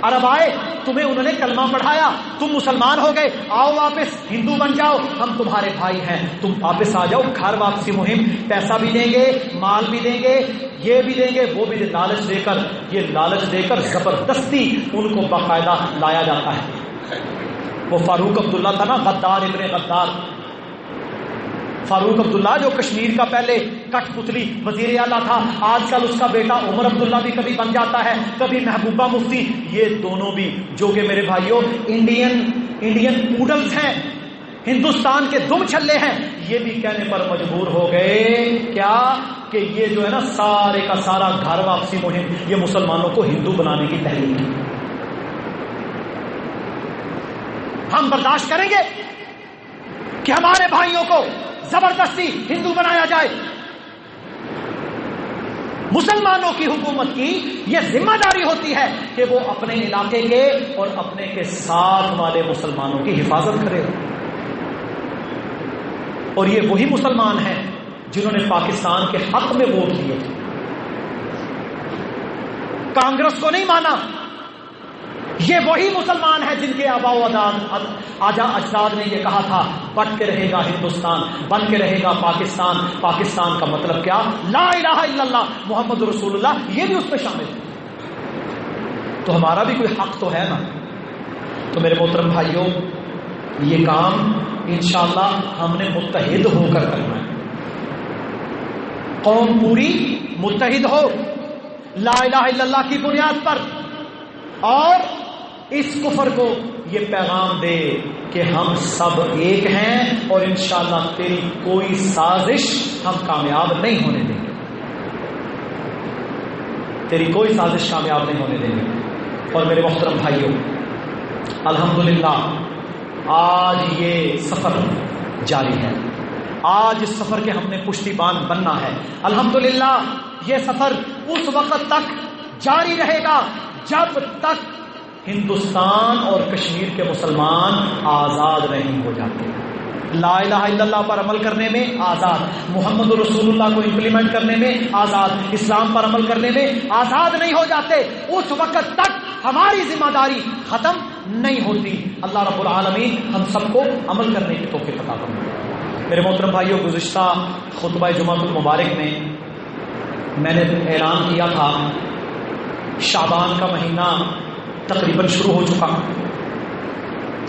عرب آئے، تمہیں انہوں نے کلمہ پڑھایا، تم مسلمان ہو گئے، آؤ واپس ہندو بن جاؤ، ہم تمہارے بھائی ہیں، تم واپس آ جاؤ. گھر واپسی مہم. پیسہ بھی دیں گے، مال بھی دیں گے، یہ بھی دیں گے، وہ بھی دیں. لالچ دے کر، یہ لالچ دے کر زبردستی ان کو باقاعدہ لایا جاتا ہے. وہ فاروق عبداللہ تھا نا، غدار ابن غدار. فاروق عبداللہ جو کشمیر کا پہلے کٹ پتلی وزیر اعلیٰ تھا، آج کل اس کا بیٹا عمر عبداللہ بھی کبھی بن جاتا ہے، کبھی محبوبہ مفتی. یہ دونوں بھی جو کہ میرے بھائیوں انڈین پوڈلز ہیں، ہندوستان کے دم چھلے ہیں، یہ بھی کہنے پر مجبور ہو گئے کیا کہ یہ جو ہے نا سارے کا سارا گھر واپسی مہم یہ مسلمانوں کو ہندو بنانے کی تحریک ہے. ہم برداشت کریں گے کہ ہمارے بھائیوں کو زبردستی ہندو بنایا جائے؟ مسلمانوں کی حکومت کی یہ ذمہ داری ہوتی ہے کہ وہ اپنے علاقے کے اور اپنے کے ساتھ والے مسلمانوں کی حفاظت کرے. اور یہ وہی مسلمان ہیں جنہوں نے پاکستان کے حق میں ووٹ دیے تھے. کانگریس کو نہیں مانا. یہ وہی مسلمان ہیں جن کے آباء و اجداد نے یہ کہا تھا بٹ کے رہے گا ہندوستان، بن کے رہے گا پاکستان. پاکستان کا مطلب کیا؟ لا الہ الا اللہ محمد رسول اللہ. یہ بھی اس میں شامل ہے. تو ہمارا بھی کوئی حق تو ہے نا. تو میرے محترم بھائیوں، یہ کام انشاءاللہ ہم نے متحد ہو کر کرنا ہے. قوم پوری متحد ہو لا الہ الا اللہ کی بنیاد پر، اور اس کفر کو یہ پیغام دے کہ ہم سب ایک ہیں، اور انشاءاللہ تیری کوئی سازش ہم کامیاب نہیں ہونے دیں گے. تیری کوئی سازش کامیاب نہیں ہونے دیں گے. اور میرے محترم بھائیوں، الحمدللہ آج یہ سفر جاری ہے. آج اس سفر کے ہم نے پشتی بان بننا ہے. الحمدللہ یہ سفر اس وقت تک جاری رہے گا جب تک ہندوستان اور کشمیر کے مسلمان آزاد نہیں ہو جاتے. لا الہ الا اللہ پر عمل کرنے میں آزاد، محمد رسول اللہ کو امپلیمنٹ کرنے میں آزاد، اسلام پر عمل کرنے میں آزاد نہیں ہو جاتے اس وقت تک ہماری ذمہ داری ختم نہیں ہوتی۔ اللہ رب العالمین ہم سب کو عمل کرنے کی توفیق عطا فرمائے۔ میرے محترم بھائیوں، گزشتہ خطبہ جمعۃ المبارک میں نے اعلان کیا تھا شعبان کا مہینہ تقریباً شروع ہو چکا،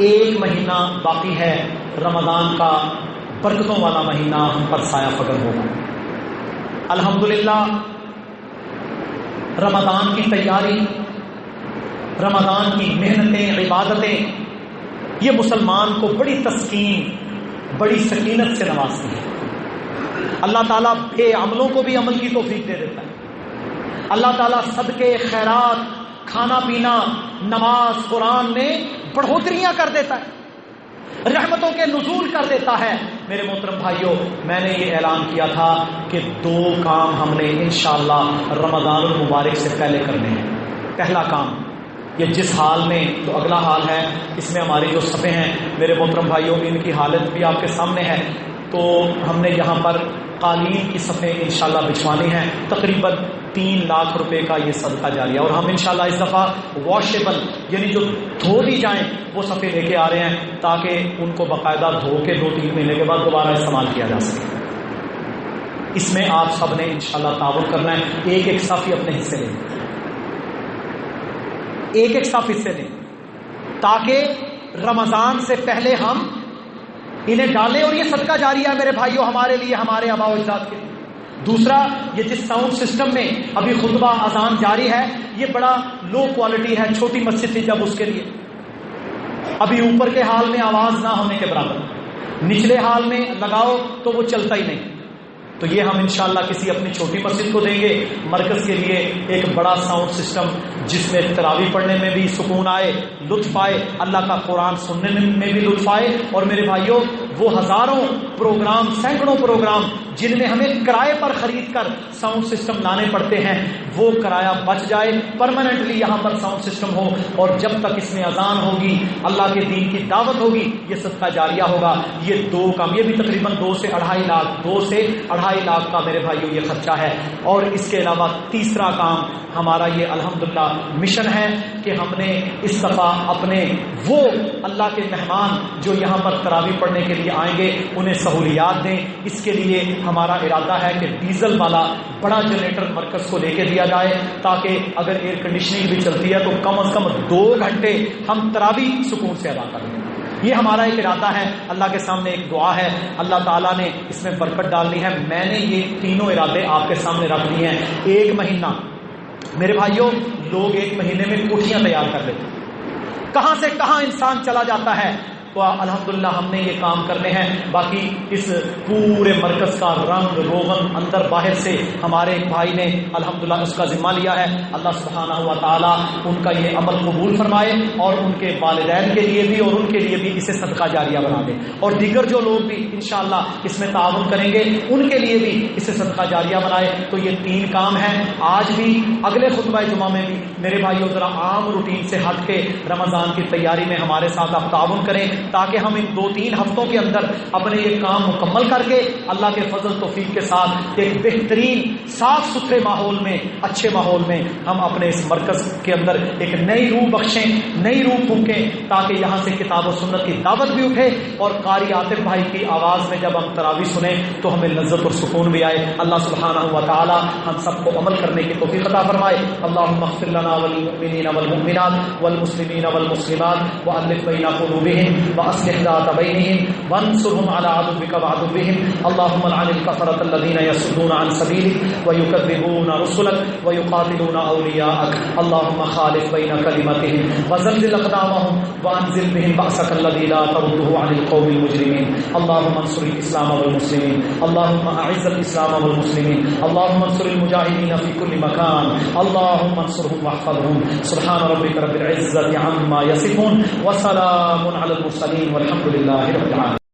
ایک مہینہ باقی ہے، رمضان کا برکتوں والا مہینہ ہم پر سایہ فگن ہوگا۔ الحمدللہ رمضان کی تیاری، رمضان کی محنتیں، عبادتیں، یہ مسلمان کو بڑی تسکین، بڑی سکینت سے نوازتی ہے۔ اللہ تعالیٰ بے عملوں کو بھی عمل کی توفیق دے دیتا ہے۔ اللہ تعالیٰ صدقے، خیرات، کھانا پینا، نماز، قرآن میں بڑھوتریاں کر دیتا ہے، رحمتوں کے نزول کر دیتا ہے۔ میرے محترم بھائیوں، میں نے یہ اعلان کیا تھا کہ 2 کام ہم نے انشاءاللہ رمضان المبارک سے پہلے کرنے ہیں۔ پہلا کام، یہ جس حال میں تو اگلا حال ہے، اس میں ہماری جو صفیں ہیں میرے محترم بھائیوں ان کی حالت بھی آپ کے سامنے ہے۔ تو ہم نے یہاں پر قالین کی صفیں انشاءاللہ بچھوانی ہیں، تقریباً 3 لاکھ روپے کا یہ صدقہ جاریہ، اور ہم انشاءاللہ اس دفعہ واشیبل یعنی جو دھو دی جائیں وہ صفیں لے کے آ رہے ہیں تاکہ ان کو باقاعدہ دھو کے 2-3 مہینے کے بعد دوبارہ استعمال کیا جا سکے۔ اس میں آپ سب نے انشاءاللہ تعاون کرنا ہے، ایک صف اپنے حصے لیں، ایک صف حصے لیں تاکہ رمضان سے پہلے ہم انہیں ڈالیں، اور یہ صدقہ جاریہ ہے میرے بھائیوں ہمارے لیے، ہمارے آباء و اجداد کے لیے۔ دوسرا، یہ جس ساؤنڈ سسٹم میں ابھی خطبہ اذان جاری ہے یہ بڑا لو کوالٹی ہے، چھوٹی مسجد تھی جب اس کے لیے، ابھی اوپر کے حال میں آواز نہ ہونے کے برابر، نچلے حال میں لگاؤ تو وہ چلتا ہی نہیں۔ تو یہ ہم انشاءاللہ کسی اپنی چھوٹی مسجد کو دیں گے، مرکز کے لیے ایک بڑا ساؤنڈ سسٹم جس میں تراویح پڑھنے میں بھی سکون آئے، لطف آئے، اللہ کا قرآن سننے میں بھی لطف آئے، اور میرے بھائیوں وہ ہزاروں پروگرام، سینکڑوں پروگرام جن میں ہمیں کرائے پر خرید کر ساؤنڈ سسٹم لانے پڑتے ہیں وہ کرایہ بچ جائے، پرماننٹلی یہاں پر ساؤنڈ سسٹم ہو، اور جب تک اس میں اذان ہوگی، اللہ کے دین کی دعوت ہوگی، یہ صدقہ جاریہ ہوگا۔ یہ 2 کام، یہ بھی تقریباً 2 سے 2.5 لاکھ کا میرے بھائیوں یہ خرچہ ہے۔ اور اس کے علاوہ تیسرا کام ہمارا یہ الحمدللہ مشن ہے کہ ہم نے اس دفعہ اپنے وہ اللہ کے مہمان جو یہاں پر تراویح پڑھنے کے لیے آئیں گے انہیں سہولیات دیں۔ اس کے لیے ہمارا ارادہ ہے کہ ڈیزل والا بڑا جنریٹر مرکز کو لے کے دیا جائے تاکہ اگر ایئر کنڈیشننگ بھی چلتی ہے تو کم از کم 2 گھنٹے ہم تراویح سکون سے ادا کریں۔ یہ ہمارا ایک ارادہ ہے، اللہ کے سامنے ایک دعا ہے، اللہ تعالیٰ نے اس میں برکت ڈالنی ہے۔ میں نے یہ تینوں ارادے آپ کے سامنے رکھ دیے ہیں۔ 1 مہینہ میرے بھائیوں، لوگ 1 مہینے میں کوٹھیاں تیار کر لیتے ہیں، کہاں سے کہاں انسان چلا جاتا ہے، تو الحمدللہ ہم نے یہ کام کرنے ہیں۔ باقی اس پورے مرکز کا رنگ روغن اندر باہر سے ہمارے ایک بھائی نے الحمدللہ اس کا ذمہ لیا ہے، اللہ سبحانہ و تعالی ان کا یہ عمل قبول فرمائے اور ان کے والدین کے لیے بھی اور ان کے لیے بھی اسے صدقہ جاریہ بنا دے، اور دیگر جو لوگ بھی انشاءاللہ اس میں تعاون کریں گے ان کے لیے بھی اسے صدقہ جاریہ بنائے۔ تو یہ 3 کام ہیں، آج بھی اگلے خطبہ جمعہ میں بھی میرے بھائیوں ذرا عام روٹین سے ہٹ کے رمضان کی تیاری میں ہمارے ساتھ آپ تعاون کریں تاکہ ہم ان 2-3 ہفتوں کے اندر اپنے یہ کام مکمل کر کے اللہ کے فضل توفیق کے ساتھ ایک بہترین صاف ستھرے ماحول میں، اچھے ماحول میں ہم اپنے اس مرکز کے اندر ایک نئی روح بخشیں، نئی روح پھونکیں تاکہ یہاں سے کتاب و سنت کی دعوت بھی اٹھے اور قاری عاطف بھائی کی آواز میں جب ہم تراویح سنیں تو ہمیں لذت اور سکون بھی آئے۔ اللہ سبحانہ و تعالی ہم سب کو عمل کرنے کی توفیق عطا فرمائے۔ اللهم اغفر لنا وللمؤمنین والمؤمنات والمسلمین والمسلمات والف بین قلوبهم واصلح ذات بینهم وانصرهم على عدوك وعدوهم اللهم لعن الكفرة الذين يصدون عن سبيلك ويكذبون رسلك ويقاتلون أولياءك اللهم خالف بين كلمتهم وزلزل أقدامهم وأنزل بهم بأسك الذي لا ترده عن القوم المجرمين اللهم انصر الإسلام والمسلمين اللهم أعز الإسلام والمسلمين اللهم انصر المجاهدين في كل مكان اللهم انصرهم واحفظهم سبحان ربك رب العزة عما يصفون وسلام على المرسلين والحمد لله رب العالمين۔